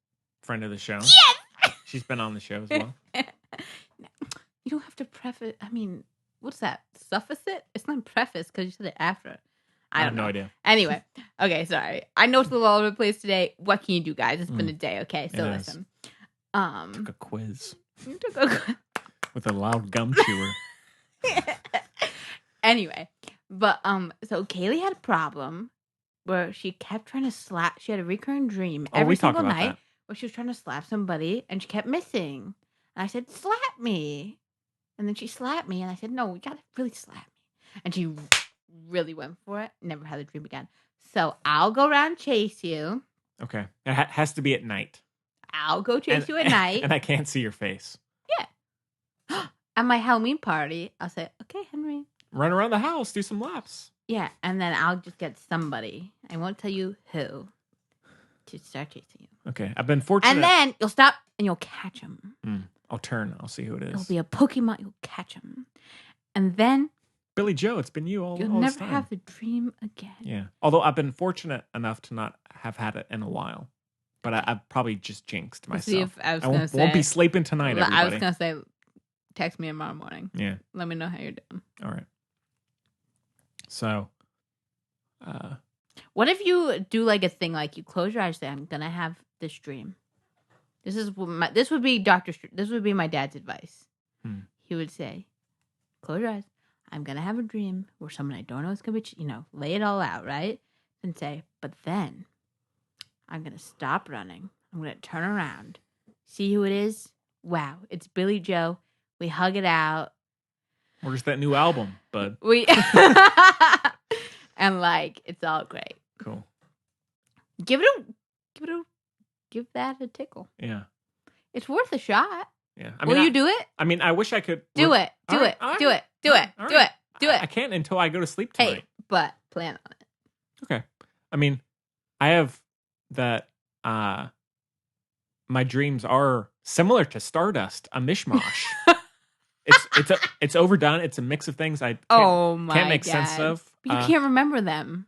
Friend of the show. Yes! She's been on the show as well. You don't have to preface. I mean, what's that? Suffice it? It's not preface because you said it after. I have no idea. Anyway, okay, sorry. I know it's a little all over the place today. What can you do, guys? It's been a day. Okay, so listen. Took a quiz. You took a quiz with a loud gum chewer. Anyway, but so Kaylee had a problem where she kept trying to slap. She had a recurring dream every single night where she was trying to slap somebody and she kept missing. And I said, "Slap me," and then she slapped me, and I said, "No, you gotta really slap me." And she really went for it. Never had the dream again. So I'll go around and chase you. Okay, it has to be at night. I'll go chase you at night, and I can't see your face. Yeah. At my Halloween party, I'll say, "Okay, Henry." Run around the house, do some laps. Yeah, and then I'll just get somebody. I won't tell you who to start chasing you. Okay, I've been fortunate. And then you'll stop and you'll catch him. I'll turn. I'll see who it is. It'll be a Pokemon. You'll catch him. And then Billy Joe, it's been you all you'll all never this time. have the dream again. Yeah. Although I've been fortunate enough to not have had it in a while. But I've probably just jinxed myself. See if I won't be sleeping tonight, everybody. I was going to say, text me tomorrow morning. Yeah. Let me know how you're doing. All right. So, what if you do like a thing like you close your eyes and say, "I'm gonna have this dream." This would be This would be my dad's advice. He would say, "Close your eyes. I'm gonna have a dream where someone I don't know is gonna be, lay it all out, right?" And say, "But then I'm gonna stop running. I'm gonna turn around, see who it is. Wow, it's Billy Joe. We hug it out. Where's that new album, bud? And it's all great. Cool. Give that a tickle. Yeah. It's worth a shot. Yeah. Will you do it? I mean, I wish I could. Do it. Do it. Do it. I can't until I go to sleep tonight. Hey, but plan on it. Okay. I mean, I have that. My dreams are similar to Stardust, a mishmash. It's overdone. It's a mix of things I can't make sense of. But you can't remember them.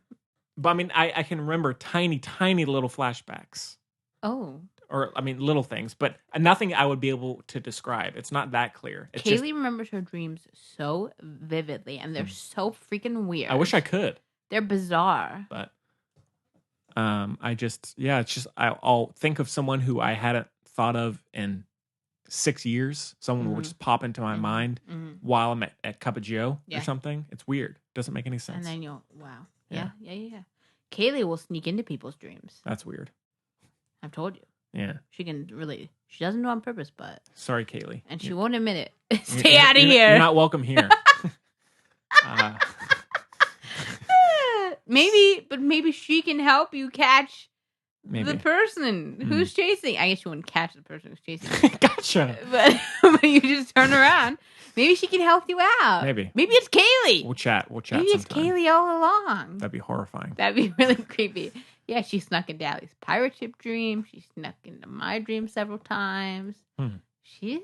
But I mean, I can remember tiny little flashbacks. Oh. Or, I mean, little things, but nothing I would be able to describe. It's not that clear. Kaylee remembers her dreams so vividly, and they're so freaking weird. I wish I could. They're bizarre. But, I'll think of someone who I hadn't thought of in 6 years. Someone will just pop into my mind while I'm at Cup of Joe or something. It's weird. Doesn't make any sense. And then wow. Yeah. Kaylee will sneak into people's dreams. That's weird. I've told you. Yeah. She doesn't know on purpose, but. Sorry, Kaylee. And she won't admit it. Stay out of here. You're not welcome here. Maybe she can help you catch Maybe. the person who's chasing. I guess you wouldn't catch the person who's chasing. Gotcha. But you just turn around. Maybe she can help you out. Maybe it's Kaylee. We'll chat. Maybe sometime. it's Kaylee all along. That'd be horrifying. That'd be really creepy. Yeah, she snuck into Allie's pirate ship dream. She snuck into my dream several times. She's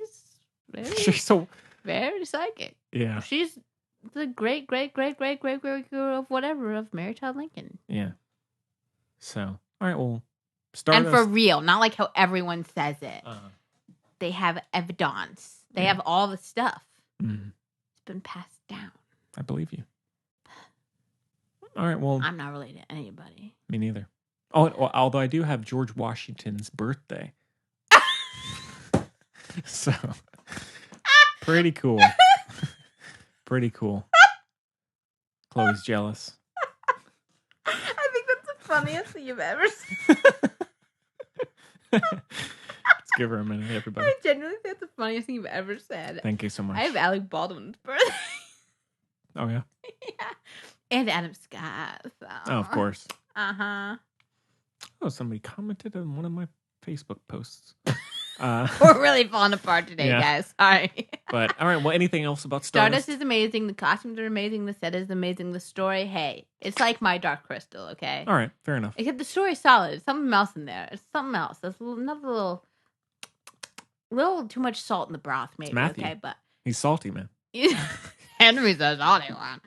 so very psychic. Yeah. She's the great girl of whatever of Mary Todd Lincoln. Yeah. So, all right, well, Stardust. And for real, not like how everyone says it. They have evidence. They have all the stuff. It's been passed down. I believe you. All right, well. I'm not related to anybody. Me neither. Oh, although I do have George Washington's birthday. So, pretty cool. Pretty cool. Chloe's jealous. I think that's the funniest thing you've ever said. Let's give her a minute, everybody. I genuinely think that's the funniest thing you've ever said. Thank you so much. I have Alec Baldwin's birthday. Oh, yeah? Yeah. And Adam Scott. So. Oh, of course. Uh-huh. Oh, somebody commented on one of my Facebook posts. We're really falling apart today, Yeah. guys. Sorry. But all right, well, anything else about Stardust Stardust? is amazing. The costumes are amazing. The set is amazing. The story, hey, it's like my Dark Crystal, okay? All right, fair enough. Except the story's solid. There's something else in there. It's something else. There's another little too much salt in the broth, maybe. Matthew. Okay, but He's salty, man. Henry's a salty one.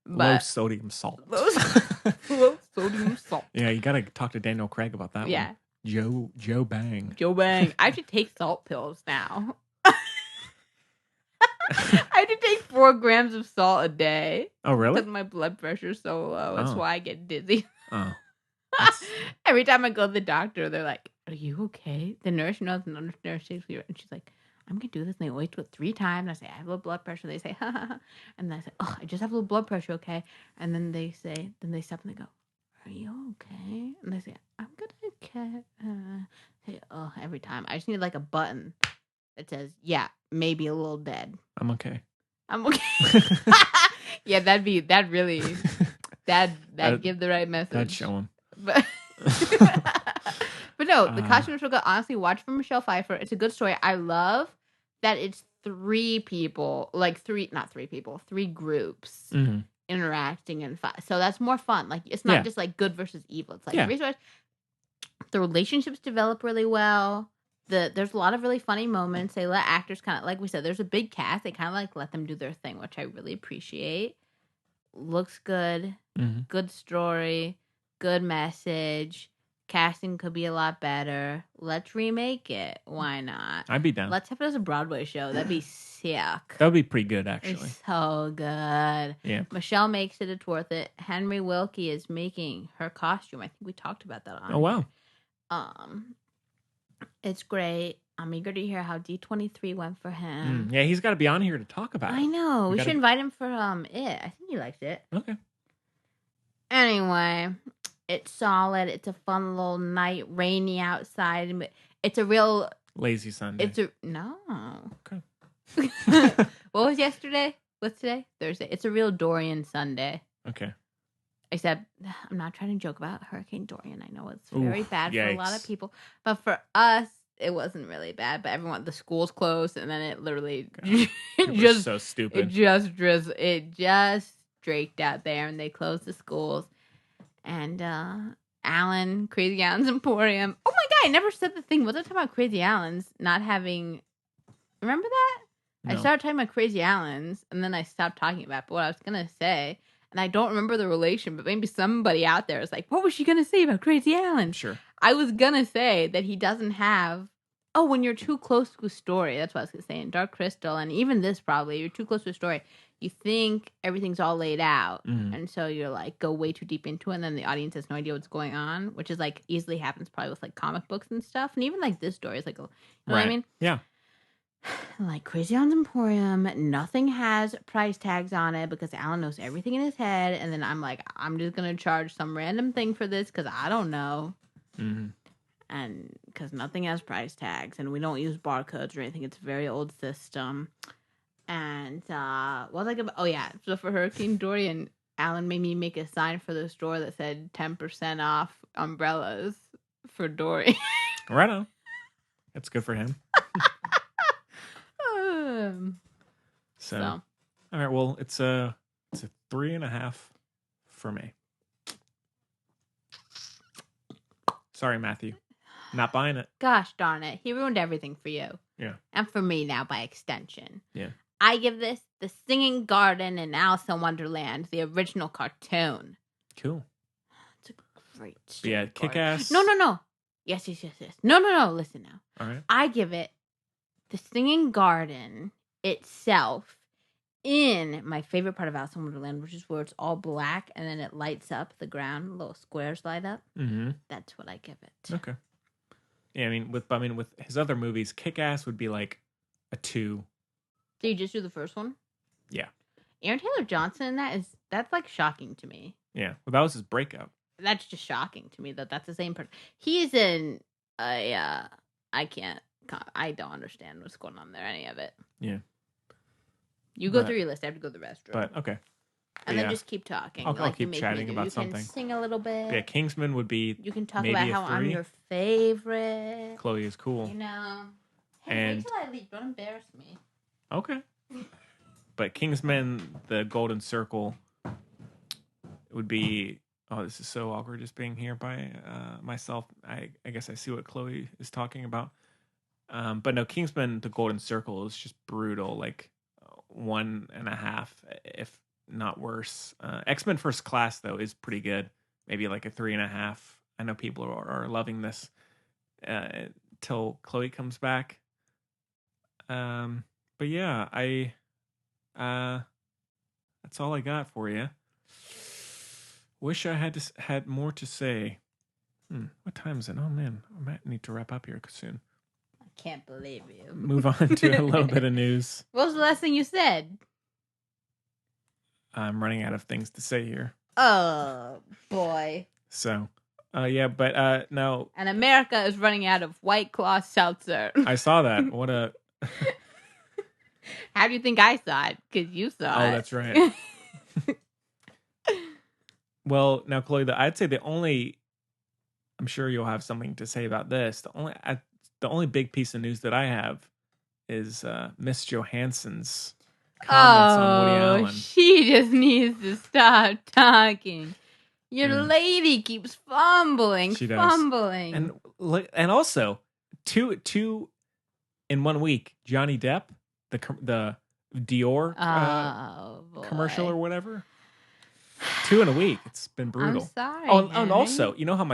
Low But sodium salt. low sodium salt. Yeah, you got to talk to Daniel Craig about that Yeah. one. Joe Bang. Joe Bang. I have to take salt pills now. I have to take 4 grams of salt a day. Oh, really? Because my blood pressure's so low. That's Oh. why I get dizzy. Oh. Every time I go to the doctor, they're like, "Are you okay?" The nurse knows, and the nurse takes me, and she's like, "I'm gonna do this." And they always do it 3 times. I say, "I have low blood pressure." They say, "Ha ha ha," and I say, "Oh, I just have low blood pressure, okay?" And then they say, they stop and they go, "Are you okay?" And they say, "I'm good, okay." Say, oh, every time I just need like a button that says, "Yeah, maybe a little dead." I'm okay. I'm okay. Yeah, that'd give the right message. That'd show him. But no, the costumes were good. Honestly, watch for Michelle Pfeiffer. It's a good story. I love that it's 3 people, like 3 groups interacting and so that's more fun. Like it's not just like good versus evil. It's like 3 stories. The relationships develop really well. There's a lot of really funny moments. They let actors kind of, like we said, there's a big cast. They kind of like let them do their thing, which I really appreciate. Looks good. Good story. Good message. Casting could be a lot better. Let's remake it. Why not? I'd be down. Let's have it as a Broadway show. That'd be sick. That would be pretty good, actually. It's so good. Yeah. Michelle makes it. It's worth it. Henry Wilkie is making her costume. I think we talked about that on. Oh, wow. It's great. I'm eager to hear how D23 went for him. Yeah, he's got to be on here to talk about it. I know. We should invite him for it. I think he likes it. Okay. Anyway, it's solid. It's a fun little night, rainy outside. It's a real Lazy Sunday. no. Okay. What was yesterday? What's today? Thursday. It's a real Dorian Sunday. Okay. Except I'm not trying to joke about Hurricane Dorian. I know it's very bad for a lot of yikes. people, but for us, it wasn't really bad. But the schools closed, and then it literally It was so stupid. it just draked out there, and they closed the schools. And Crazy Allen's Emporium. Oh my god, I never said the thing. Was I talking about Crazy Allen's not having? Remember that? No. I started talking about Crazy Allen's, and then I stopped talking about it. But what I was gonna say, and I don't remember the relation, but maybe somebody out there is like, "What was she gonna say about Crazy Allen?" Sure. I was gonna say that he doesn't have. Oh, when you're too close to a story, that's what I was gonna say. In Dark Crystal, and even this, probably you're too close to a story. You think everything's all laid out, and so you're like go way too deep into it, and then the audience has no idea what's going on, which is like easily happens probably with like comic books and stuff, and even like this story is like, you know what I mean? Yeah. Like Crazy Allen's Emporium, nothing has price tags on it because Alan knows everything in his head, and then I'm like, I'm just gonna charge some random thing for this because I don't know, and because nothing has price tags, and we don't use barcodes or anything. It's a very old system. And what was I gonna? Oh yeah, so for Hurricane Dorian, Alan made me make a sign for the store that said 10% off umbrellas for Dorian. Right on. That's good for him. So, all right. Well, it's a 3.5 for me. Sorry, Matthew. Not buying it. Gosh darn it. He ruined everything for you. Yeah. And for me now by extension. Yeah. I give this The Singing Garden in Alice in Wonderland, the original cartoon. Cool. It's a great Yeah, story. Kick-Ass. No. Yes. No. Listen now. All right. I give it The Singing Garden itself in my favorite part of Alice in Wonderland, which is where it's all black and then it lights up the ground, little squares light up. Mm-hmm. That's what I give it. Okay. Yeah, I mean, with his other movies, Kick-Ass would be like a 2. Did you just do the first one? Yeah. Aaron Taylor Johnson in that's like shocking to me. Yeah. Well, that was his breakout. That's just shocking to me that's the same person. He's in I don't understand what's going on there, any of it. Yeah. You go through your list. I have to go to the restroom. But okay. And yeah. then just keep talking. I'll like you keep make me chatting do. about You something. can sing a little bit. Yeah, Kingsman would be. You can talk maybe about a how I'm 3. your favorite. Chloe is cool. You know. Hey, And wait till I leave. Don't embarrass me. okay. But Kingsman, the Golden Circle, would be. Oh, this is so awkward just being here by myself. I guess I see what Chloe is talking about. But no, Kingsman, the Golden Circle is just brutal. Like 1.5, if not worse. X-Men First Class, though, is pretty good. Maybe like a 3.5. I know people are loving this till Chloe comes back. But yeah, that's all I got for you. Wish I had more to say. What time is it? Oh man, I might need to wrap up here soon. I can't believe you. Move on to a little bit of news. What was the last thing you said? I'm running out of things to say here. Oh, boy. So, yeah, but no. And America is running out of White Claw seltzer. I saw that. What a... How do you think I saw it? Because you saw it. Oh, that's right. Well, now, Chloe, I'd say the only... I'm sure you'll have something to say about this. The only big piece of news that I have is Miss Johansson's comments on Woody Allen. She just needs to stop talking. Your lady keeps fumbling. She does. Fumbling. And also, two in 1 week, Johnny Depp, the Dior commercial or whatever. 2 in a week. It's been brutal. I'm sorry. Oh, and also, you know how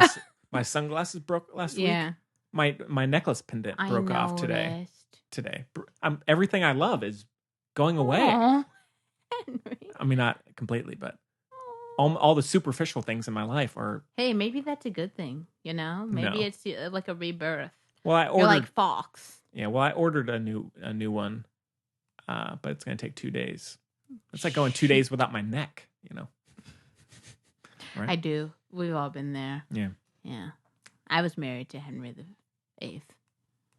my sunglasses broke last week? Yeah. My necklace pendant broke off today. Everything I love is going away. Aww, Henry. I mean, not completely, but all the superficial things in my life are. Hey, maybe that's a good thing. You know, maybe No. it's like a rebirth. Well, I ordered. You're like Fox. Yeah, well, I ordered a new one, but it's gonna take 2 days. It's like going 2 days without my neck. You know. Right? I do. We've all been there. Yeah. Yeah. I was married to Henry VIII.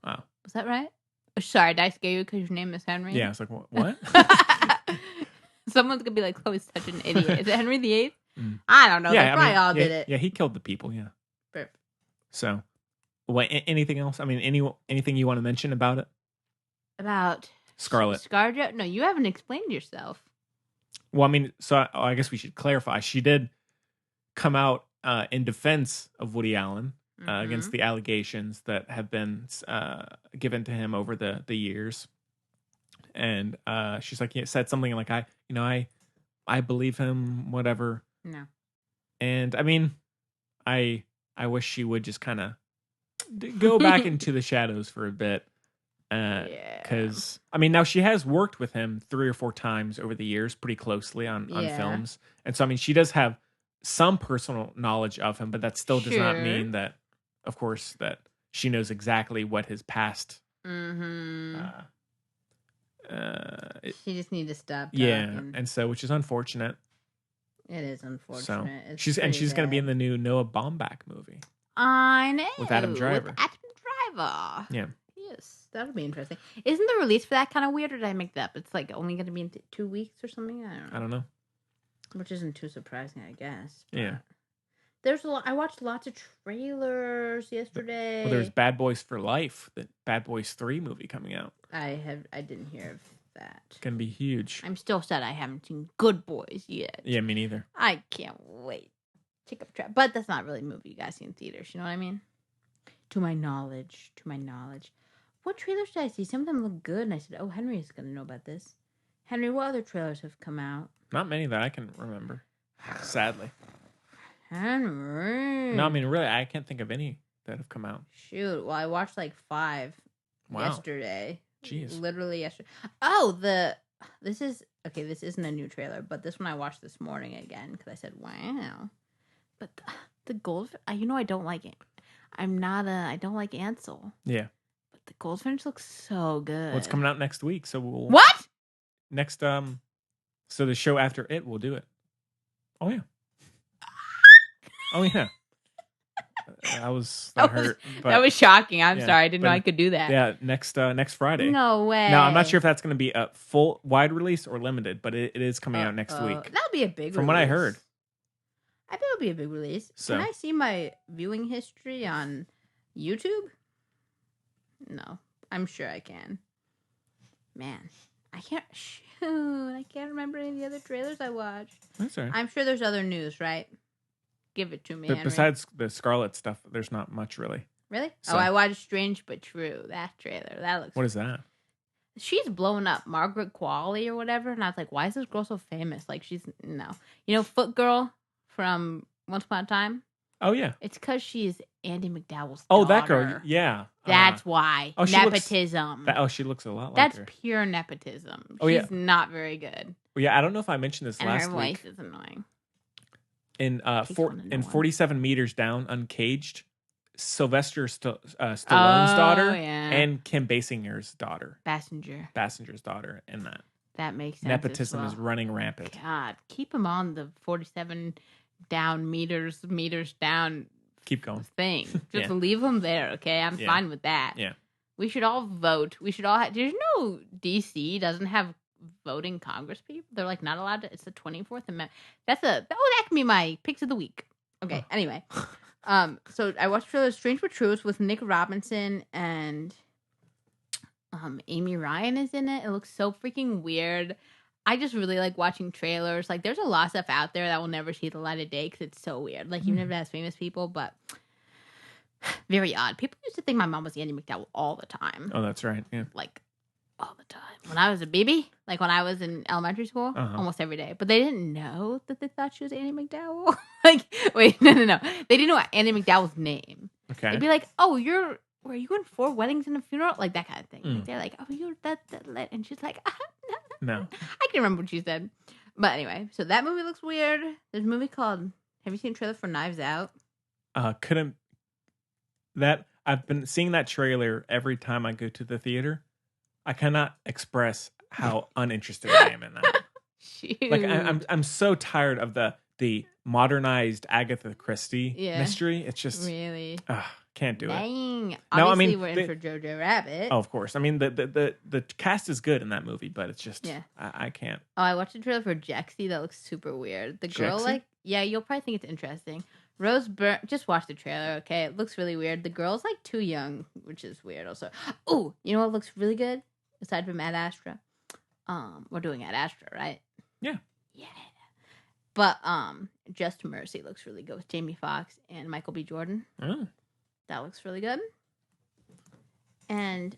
Wow. Was that right? Oh, sorry, did I scare you because your name is Henry? Yeah, it's like what? Someone's gonna be like, "Chloe's such an idiot." Is it Henry VIII? I don't know. Yeah, They probably all did it. Yeah, he killed the people. Yeah. Perfect. So, what? Anything else? I mean, anything you want to mention about it? About Scarlett. ScarJo? No, you haven't explained yourself. Well, I mean, so I guess we should clarify. She did come out in defense of Woody Allen against the allegations that have been given to him over the years, and she's like, said something like, I believe him, whatever. No. And I mean, I wish she would just kind of go back into the shadows for a bit. Because I mean, now she has worked with him 3 or 4 times over the years, pretty closely on films, and so I mean, she does have some personal knowledge of him, but that still does not mean that, of course, that she knows exactly what his past. She just needs to stop. Yeah, and so which is unfortunate. It is unfortunate. So she's going to be in the new Noah Baumbach movie. I know, with Adam Driver. Yeah. Yes, that'll be interesting. Isn't the release for that kind of weird, or did I make that up? It's like only going to be in 2 weeks or something. I don't know. Which isn't too surprising, I guess. Yeah. There's a lot. I watched lots of trailers yesterday. Well, there's Bad Boys for Life, the Bad Boys 3 movie coming out. I didn't hear of that. It's gonna be huge. I'm still sad I haven't seen Good Boys yet. Yeah, me neither. I can't wait. Pick up track, but that's not really a movie you guys see in theaters. You know what I mean? To my knowledge. What trailers did I see? Some of them look good, and I said, "Oh, Henry is gonna know about this." Henry, what other trailers have come out? Not many that I can remember, sadly. Henry. No, I mean, really, I can't think of any that have come out. Shoot. Well, I watched like 5 yesterday. Jeez. Literally yesterday. Oh, this isn't a new trailer, but this one I watched this morning again because I said, wow. But the gold, I don't like it. I don't like Ansel. Yeah. But the Goldfinch looks so good. Well, it's coming out next week, so we'll... What? Next, so the show after it, we'll do it. Oh, yeah. Oh, yeah. that hurt. But, that was shocking. I'm yeah, sorry. I didn't know but- I could do that. Yeah, next Friday. No way. Now I'm not sure if that's going to be a full wide release or limited, but it is coming out next week. That'll be a big From release. what I heard. I bet it'll be a big release. So. Can I see my viewing history on YouTube? No. I'm sure I can. Man, I can't remember any of the other trailers I watched. That's all right. I'm sure there's other news, right? Give it to me, But Henry. besides the Scarlett stuff, there's not much really. Really? So- Oh, I watched Strange But True. That trailer. That looks... What is that? She's blowing up, Margaret Qualley or whatever, and I was like, why is this girl so famous? Like, she's... No. You know Foot Girl from Once Upon a Time? Oh, yeah. It's because she's Andy McDowell's Oh, daughter. that girl. Yeah. That's why. oh, she Nepotism. She looks a lot like That's her. pure nepotism. Oh, She's yeah. not very good. Well, yeah, I don't know if I mentioned this And last her voice week. is annoying. In Takes one to know one. 47 Meters Down, Uncaged, Sylvester Stallone's daughter Yeah. and Kim Basinger's daughter, Bassinger's daughter, in that. That makes sense. Nepotism as is well. running rampant. God, keep him on the 47 down meters down Keep going. thing. Just Yeah. leave him there, okay? I'm Yeah. fine with that. Yeah. We should all vote. We should all have... Did you know DC doesn't have voting Congress people? They're like not allowed to... It's the 24th Amendment. That can be my picks of the week. Okay, anyway. So I watched trailer Strange But True with Nick Robinson and Amy Ryan is in it. It looks so freaking weird. I just really like watching trailers. Like, there's a lot of stuff out there that will never see the light of day because it's so weird. Like, even if it has famous people, but very odd. People used to think my mom was Andy McDowell all the time. Oh, that's right. Yeah. Like, all the time. When I was a baby, like when I was in elementary school, almost every day. But they didn't know that they thought she was Andy McDowell. Like, wait, no. They didn't know Andy McDowell's name. Okay. They'd be like, oh, were you in 4 weddings and a funeral? Like, that kind of thing. Like, they're like, oh, you're that. And she's like, No. I can remember what she said. But anyway, so that movie looks weird. There's a movie called, have you seen the trailer for Knives Out? I've been seeing that trailer every time I go to the theater. I cannot express how uninterested I am in that. Shoot. Like I'm so tired of the modernized Agatha Christie mystery. It's just really can't do it. Dang. No, I Obviously, mean, we're in for Jojo Rabbit. Oh, of course. I mean, the cast is good in that movie, but it's just I can't. Oh, I watched the trailer for Jexy. That looks super weird. The girl, Jexy? you'll probably think it's interesting. Rose Byrne, just watch the trailer, okay? It looks really weird. The girl's like too young, which is weird also. Oh, you know what looks really good? Aside from Ad Astra. We're doing Ad Astra, right? Yeah. Yeah. But Just Mercy looks really good with Jamie Foxx and Michael B. Jordan. Oh. That looks really good. And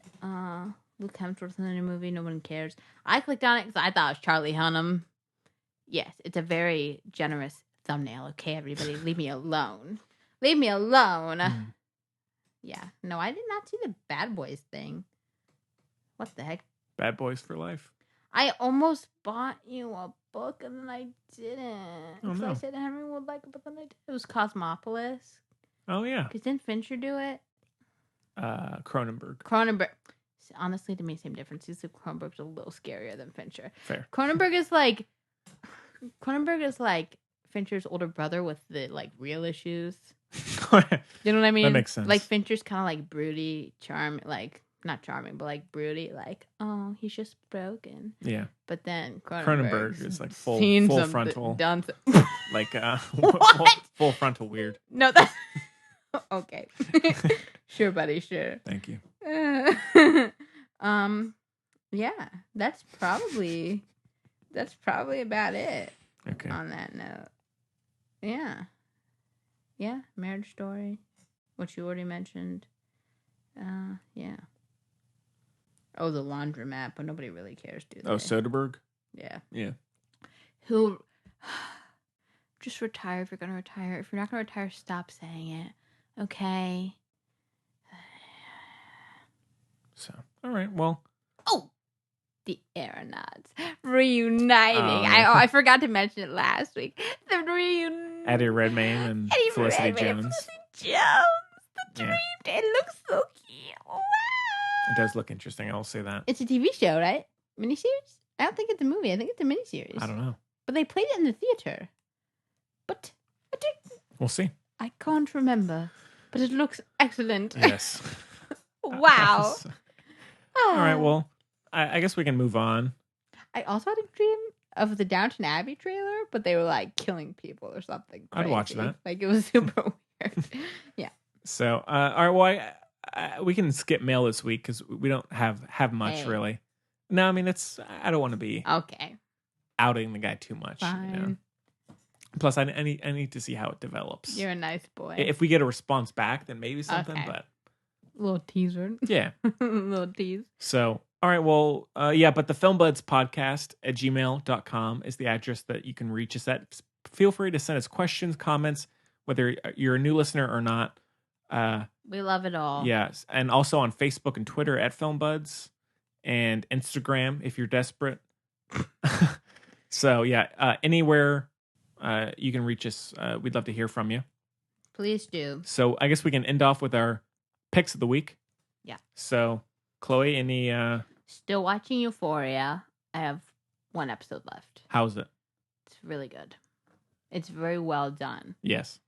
Luke Hemsworth's in the new movie. No one cares. I clicked on it because I thought it was Charlie Hunnam. Yes, it's a very generous thumbnail. Okay, everybody, leave me alone. Leave me alone. Yeah. No, I did not see the Bad Boys thing. What the heck? Bad Boys for Life. I almost bought you a book and then I didn't. Oh, So no. I said Henry would like it, but then I did. It was Cosmopolis. Oh yeah. Because didn't Fincher do it? Cronenberg. Honestly, to me, same difference. He's Cronenberg's a little scarier than Fincher. Fair. Cronenberg is like Fincher's older brother with the like real issues. You know what I mean? That makes sense. Like Fincher's kind of like broody, not charming, but like broody, like, oh, he's just broken. Yeah. But then Cronenberg is like full frontal, done like What? full frontal weird. No, that's okay. Sure, buddy, sure. Thank you. Yeah, that's probably about it. Okay. On that note, yeah, Marriage Story, which you already mentioned. Yeah. Oh, The Laundromat, but nobody really cares, do they? Oh, Soderbergh. Yeah. Yeah. Who? Just retire if you're gonna retire. If you're not gonna retire, stop saying it. Okay. So, all right. Well. Oh, the Aeronauts reuniting. I forgot to mention it last week. The reunion. Eddie Redmayne and Felicity Jones. The dream. It looks so cute. Wow. It does look interesting. I'll say that. It's a TV show, right? Miniseries? I don't think it's a movie. I think it's a miniseries. I don't know. But they played it in the theater. But We'll see. I can't remember. But it looks excellent. Yes. Wow. All right. Well, I guess we can move on. I also had a dream of the Downton Abbey trailer, but they were like killing people or something. I'd watch crazy. that. Like it was super weird. Yeah. So, all right. Well, we can skip mail this week because we don't have much really. No, I mean I don't want to be Okay. outing the guy too much. Fine. You know? Plus, I need to see how it develops. You're a nice boy. If we get a response back, then maybe something. Okay. But little teaser. yeah. Little tease. So, all right. Well, yeah. But the filmbuds.podcast@gmail.com is the address that you can reach us at. Feel free to send us questions, comments, whether you're a new listener or not. We love it all. Yes, and also on Facebook and Twitter @filmbuds, and Instagram if you're desperate. So yeah, anywhere you can reach us. We'd love to hear from you. Please do. So I guess we can end off with our picks of the week. Yeah. So Chloe, any Still watching Euphoria. I have one episode left. how's it? It's really good. It's very well done. Yes.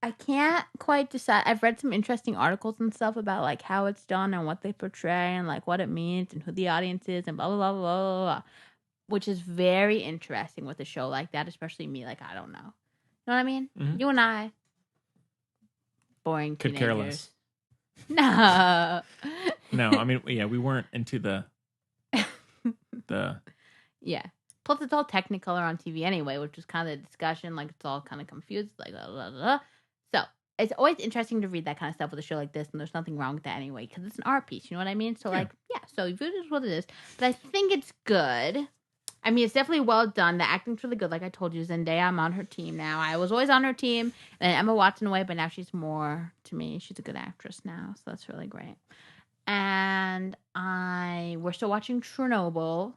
I can't quite decide. I've read some interesting articles and stuff about like how it's done and what they portray and like what it means and who the audience is and blah blah blah blah blah, blah, which is very interesting with a show like that, especially me. Like I don't know, you know what I mean? Mhm. You and I, boring Could teenagers. care less. No, No, I mean, yeah, we weren't into the yeah. Plus, it's all Technicolor on TV anyway, which was kind of the discussion. Like it's all kind of confused. Like blah, blah, blah. So it's always interesting to read that kind of stuff with a show like this, and there's nothing wrong with that anyway, because it's an art piece, you know what I mean? So, Yeah. like, yeah, so it is what it is. But I think it's good. I mean, it's definitely well done. The acting's really good. Like I told you, Zendaya, I'm on her team now. I was always on her team, and Emma Watson away, but now she's more to me. She's a good actress now, so that's really great. And we're still watching Chernobyl.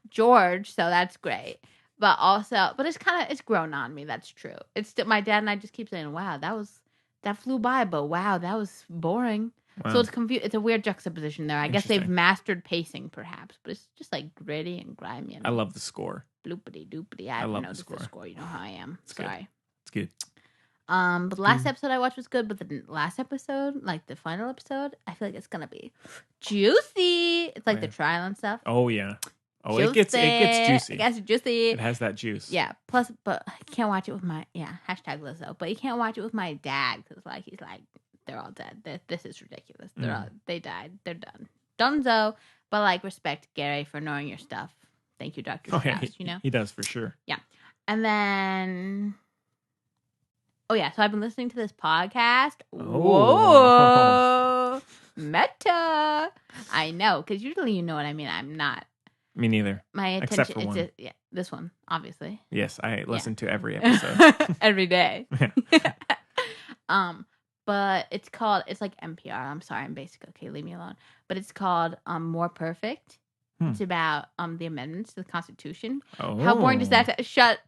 George, so that's great. But it's grown on me. That's true. It's still, my dad and I just keep saying, "Wow, that flew by," but wow, that was boring. Wow. So it's It's a weird juxtaposition there. I guess they've Interesting. mastered pacing, perhaps, but it's just like gritty and grimy. And I love the score. bloopity doopity. I love the noticed score. the score. You know how I am. It's good. Sorry. It's good. But the last episode I watched was good, but the last episode, like the final episode, I feel like it's gonna be juicy. It's like the Right. trial and stuff. Oh yeah. Oh, it gets juicy. It gets juicy. It has that juice. Yeah. Plus, but I can't watch it with my hashtag Lizzo. But you can't watch it with my dad because like he's like they're all dead. This is ridiculous. They died. They're done. Dunzo. But like respect Gary for knowing your stuff. Thank you, Dr. Oh, yeah, Strauss. You know. he does for sure. And then, oh yeah, so I've been listening to this podcast. Oh. Whoa, meta. I know, because usually you know what I mean. I'm not. Me neither. My attention. Except for it's one. just, yeah, this one, obviously. Yes, I listen to every episode. Every day. Yeah. But it's called. It's like NPR. I'm sorry, I'm basic. Okay, leave me alone. But it's called More Perfect. It's about the amendments to the Constitution. Oh. How boring does that? Shut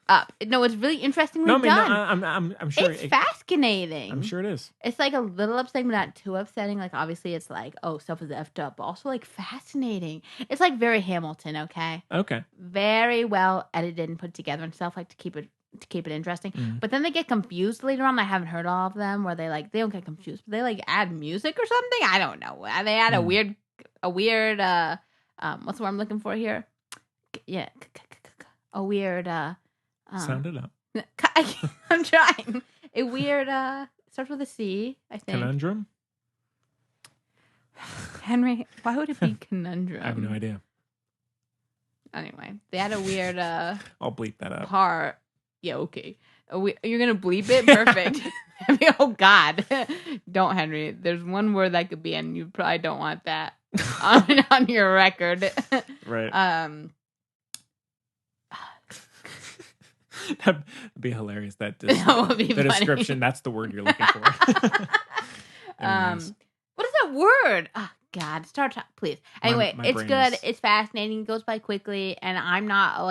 up. No, it's really interestingly No, I mean, done. no, I'm sure. It's fascinating. I'm sure it is. It's like a little upsetting, but not too upsetting. Like, obviously, it's like, oh, stuff is effed up, but also, like, fascinating. It's like very Hamilton, okay? Okay. Very well edited and put together and stuff, like, to keep it interesting. Mhm. But then they get confused later on. I haven't heard all of them where they don't get confused, but they, like, add music or something. I don't know. They add a weird, what's the word I'm looking for here? Yeah. A weird, Sound it up. I'm trying. A weird, starts with a C, I think. Conundrum? Henry, why would it be conundrum? I have no idea. Anyway, they had a weird I'll bleep that up. part. Yeah, okay. You're gonna bleep it? Perfect. I mean, oh God, don't, Henry. There's one word that could be, and you probably don't want that on your record. Right. That'd be hilarious. That would be the funny. description. That's the word you're looking for. Anyways. What is that word? Oh, God, start please. Anyway, my it's brain good. is- It's fascinating. It goes by quickly, and I'm not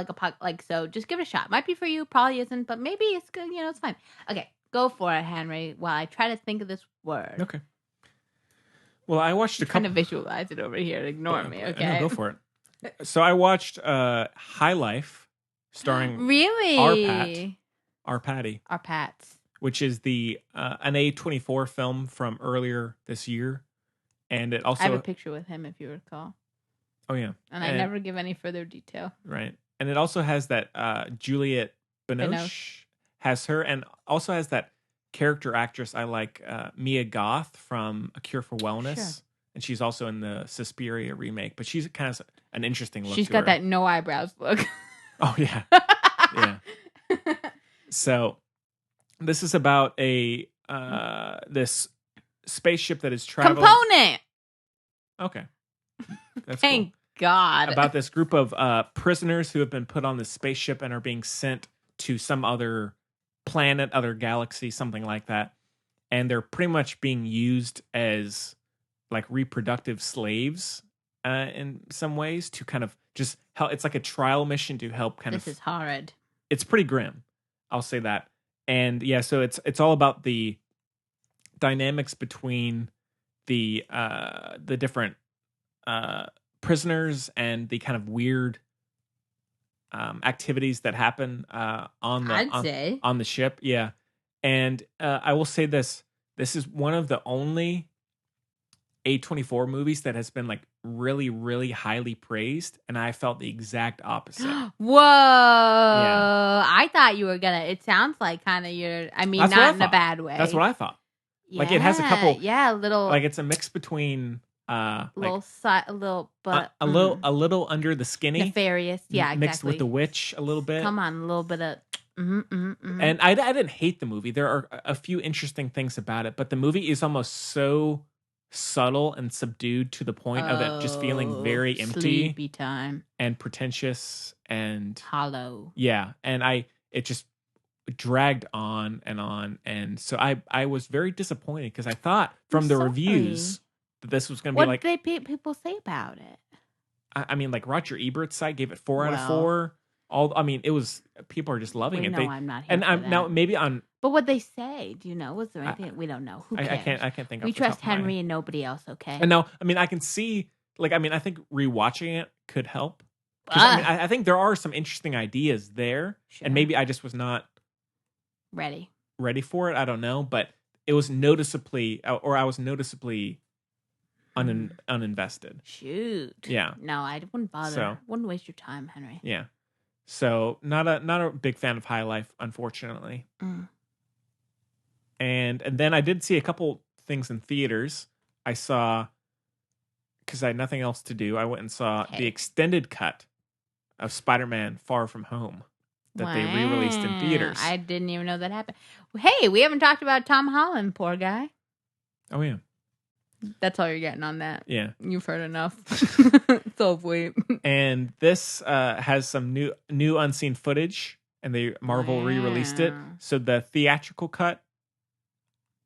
like so. Just give it a shot. Might be for you, probably isn't, but maybe it's good. You know, it's fine. Okay, go for it, Henry. While I try to think of this word. Okay. Well, I watched a Trying to couple. visualize it over here. Ignore me, okay? No, go for it. So I watched High Life, starring Really? Our Patty. Our Pats. which is the an A24 film from earlier this year, and it also I have a picture with him, if you recall. Oh yeah, and I never give any further detail. Right, and it also has that Juliette Binoche has her, and also has that character actress I like, Mia Goth from A Cure for Wellness. Sure. And she's also in the Suspiria remake, but she's kind of an interesting look. She's got that no eyebrows look. Oh yeah, yeah. So this is about this spaceship that is traveling. Component. Okay, that's Thank God. About this group of prisoners who have been put on this spaceship and are being sent to some other planet, other galaxy, something like that, and they're pretty much being used as like reproductive slaves in some ways to kind of just help. It's like a trial mission to help This is horrid. It's pretty grim, I'll say that. And yeah, so it's all about the dynamics between the different prisoners and the kind of weird activities that happen on the ship. Yeah. And I will say this is one of the only A24 movies that has been like really, really highly praised, and I felt the exact opposite. Whoa! Yeah. I thought you were gonna. It sounds like kind of not in a bad way. That's what I thought. Yeah, like it has a couple. Yeah, little. Like it's a mix between a little under the skinny, nefarious. Yeah, mixed exactly. with the witch a little bit. Come on, a little bit of. And I didn't hate the movie. There are a few interesting things about it, but the movie is almost so subtle and subdued to the point of it just feeling very empty, sleepy time, and pretentious and hollow. Yeah, and it just dragged on, and so I was very disappointed because I thought from the reviews that this was going to be like. What did people say about it? I mean, like Roger Ebert's site gave it 4 out of 4. It was people are just loving it. I'm not here and for I'm that. now maybe on. But what they say, do you know? Was there anything we don't know? Who cares? I can't think. We trust Henry and nobody else. Okay. And now, I can see. I think rewatching it could help. I think there are some interesting ideas there, and maybe I just was not ready for it. I don't know, but it was noticeably, or I was noticeably uninvested. Shoot. Yeah. No, I wouldn't bother. So, wouldn't waste your time, Henry. Yeah. So not a big fan of High Life, unfortunately. And then I did see a couple things in theaters. I saw, because I had nothing else to do, I went and saw the extended cut of Spider-Man Far From Home that they re-released in theaters. I didn't even know that happened. Hey, we haven't talked about Tom Holland, poor guy. Oh yeah. That's all you're getting on that. Yeah. You've heard enough. So sweet. And this has some new unseen footage, and Marvel re-released it. So the theatrical cut,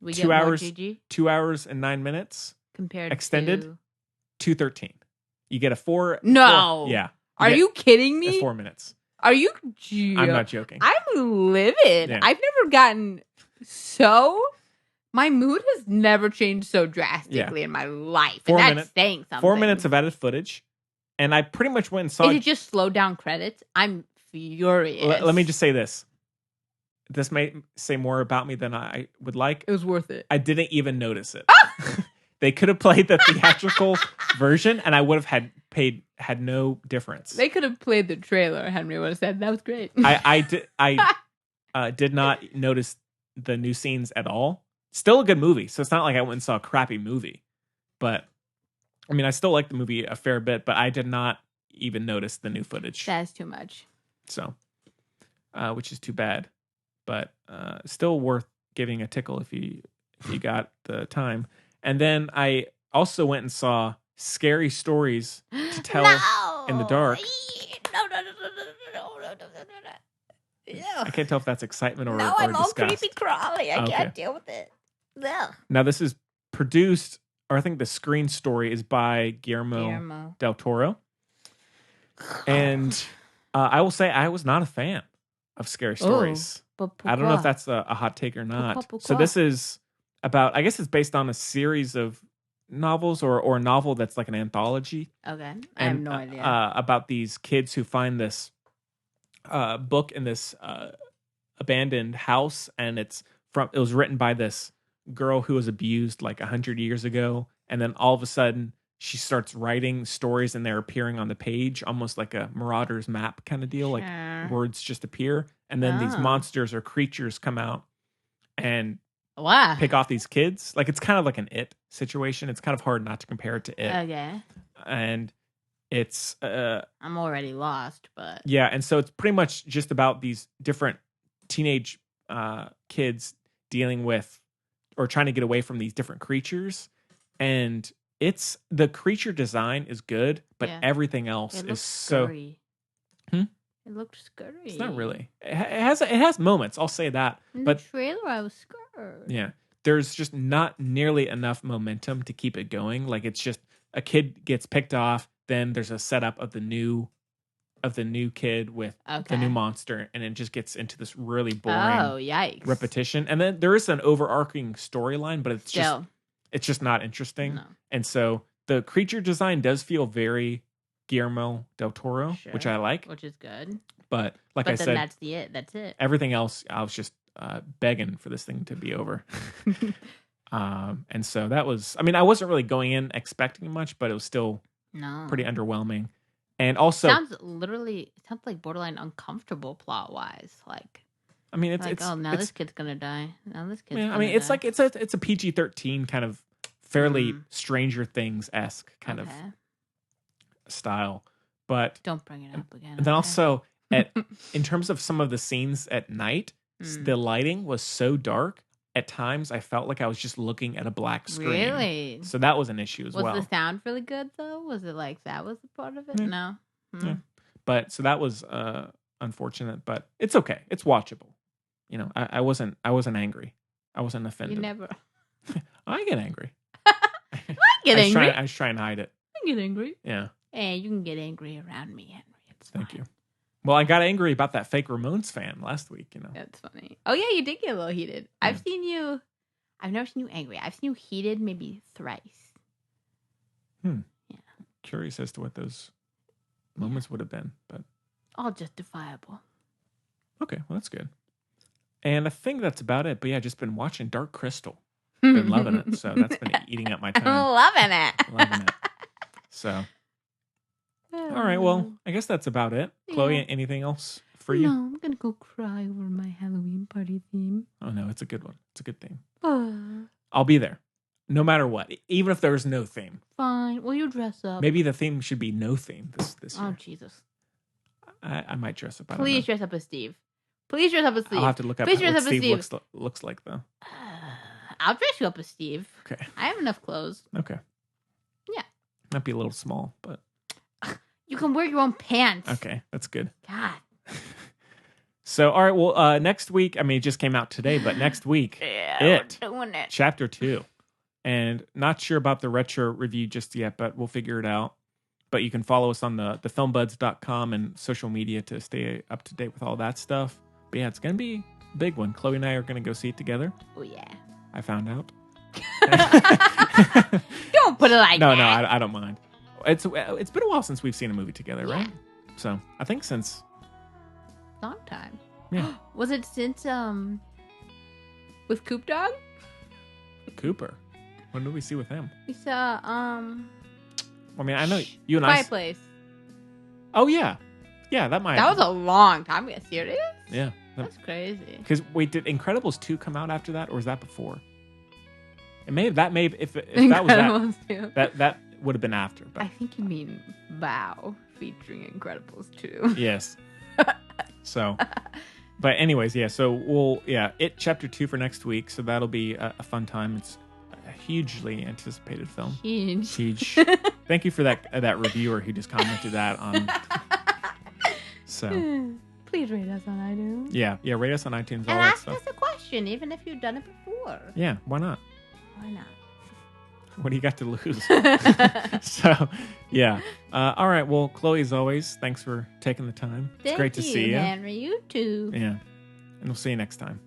we 2 hours, 2 hours and 9 minutes. Compared extended, to 2:13. You get a 4. No. 4, yeah. Are you kidding me? 4 minutes. Are you? I'm not joking. I'm livid. Yeah. I've never gotten so. My mood has never changed so drastically in my life. 4 and minutes, that's saying something. 4 minutes of added footage. And I pretty much went and saw Is it just slow down credits? I'm furious. Let me just say this. This may say more about me than I would like. It was worth it. I didn't even notice it. They could have played the theatrical version, and I would have had no difference. They could have played the trailer. Henry would have said that was great. I did not notice the new scenes at all. Still a good movie, so it's not like I went and saw a crappy movie. But I still like the movie a fair bit, but I did not even notice the new footage. That's too much. So, which is too bad, but still worth giving a tickle if you got the time. And then I also went and saw Scary Stories to Tell in the Dark. No. I can't tell if that's excitement or I'm disgust. all creepy crawly. I can't deal with it. No. Now this is produced, or I think the screen story is by Guillermo del Toro. And I will say I was not a fan of Scary Stories. I don't know if that's a hot take or not. So this is about, I guess it's based on a series of novels or a novel that's like an anthology. Okay. I have no idea. About these kids who find this book in this abandoned house, and it's it was written by this girl who was abused like 100 years ago, and then all of a sudden she starts writing stories and they're appearing on the page, almost like a Marauder's Map kind of deal. Like words just appear, and then these monsters or creatures come out and pick off these kids. Like it's kind of like an It situation. It's kind of hard not to compare it to It. Okay. And it's I'm already lost, but yeah, and so it's pretty much just about these different teenage kids dealing with or trying to get away from these different creatures, and it's the creature design is good, but everything else is so scary. It looked scary. It's not really. It has moments, I'll say that. In but the trailer I was scared. Yeah. There's just not nearly enough momentum to keep it going. Like it's just a kid gets picked off, then there's a setup of the new kid with the new monster, and it just gets into this really boring repetition. And then there is an overarching storyline, but it's just not interesting. No. And so the creature design does feel very Guillermo del Toro, which I like. Which is good. But like I said, that's it. Everything else, I was just begging for this thing to be over. And so that was, I mean, I wasn't really going in expecting much, but it was still pretty underwhelming. And also, sounds like borderline uncomfortable plot wise. Like, I mean, it's this kid's gonna die. Now this kid's I mean, it's like it's a PG-13 kind of fairly Stranger Things-esque kind of style, but don't bring it up again. And then also, in terms of some of the scenes at night, the lighting was so dark. At times, I felt like I was just looking at a black screen. Really? So that was an issue as well. Was the sound really good though? Was it like that was a part of it? No. Yeah. But so that was unfortunate, but it's okay. It's watchable. You know, I wasn't angry. I wasn't offended. You never. I get angry. I get angry. I was trying to hide it. I get angry. Yeah. Hey, you can get angry around me, Henry. It's fine. Thank you. Well, I got angry about that fake Ramones fan last week, you know. That's funny. Oh, yeah, you did get a little heated. Yeah. I've never seen you angry. I've seen you heated maybe thrice. Yeah. Curious as to what those moments would have been, but... all justifiable. Okay, well, that's good. And I think that's about it. But yeah, just been watching Dark Crystal. Been loving it. So that's been eating up my time. Loving it. Loving it. So... all right, well, I guess that's about it. Yeah. Chloe, anything else for you? No, I'm going to go cry over my Halloween party theme. Oh, no, it's a good one. It's a good theme. I'll be there, no matter what, even if there's no theme. Fine. Will you dress up? Maybe the theme should be no theme this year. Oh, Jesus. I might dress up. Please dress up as Steve. Please dress up as Steve. I'll have to look up what Steve looks like, though. I'll dress you up as Steve. Okay. I have enough clothes. Okay. Yeah. Might be a little small, but... you can wear your own pants. Okay, that's good. God. So, all right, well, next week, I mean, it just came out today, but next week, we're doing it. Chapter 2. And not sure about the retro review just yet, but we'll figure it out. But you can follow us on the filmbuds.com and social media to stay up to date with all that stuff. But yeah, it's going to be a big one. Chloe and I are going to go see it together. Oh, yeah. I found out. Don't put it like that. No, I don't mind. It's been a while since we've seen a movie together, right? So I think since long time. Yeah. Was it since with Coop Dog? Cooper. When did we see with him? We saw I mean, I know you and Fireplace. Oh yeah, that was a long time ago. Serious? Yeah, that's crazy. Because wait, did Incredibles 2 come out after that, or was that before? If that was that would have been after. But I think you mean Bow featuring Incredibles 2. Yes. So, but anyways, yeah. So It Chapter 2 for next week. So that'll be a fun time. It's a hugely anticipated film. Huge. Thank you for that reviewer who just commented that on. So. Please rate us on iTunes. Yeah. Rate us on iTunes. And ask us a question, even if you've done it before. Yeah. Why not? Why not? What do you got to lose? So, yeah. All right. Well, Chloe, as always, thanks for taking the time. It's great to see you. Henry. You too. Yeah. And we'll see you next time.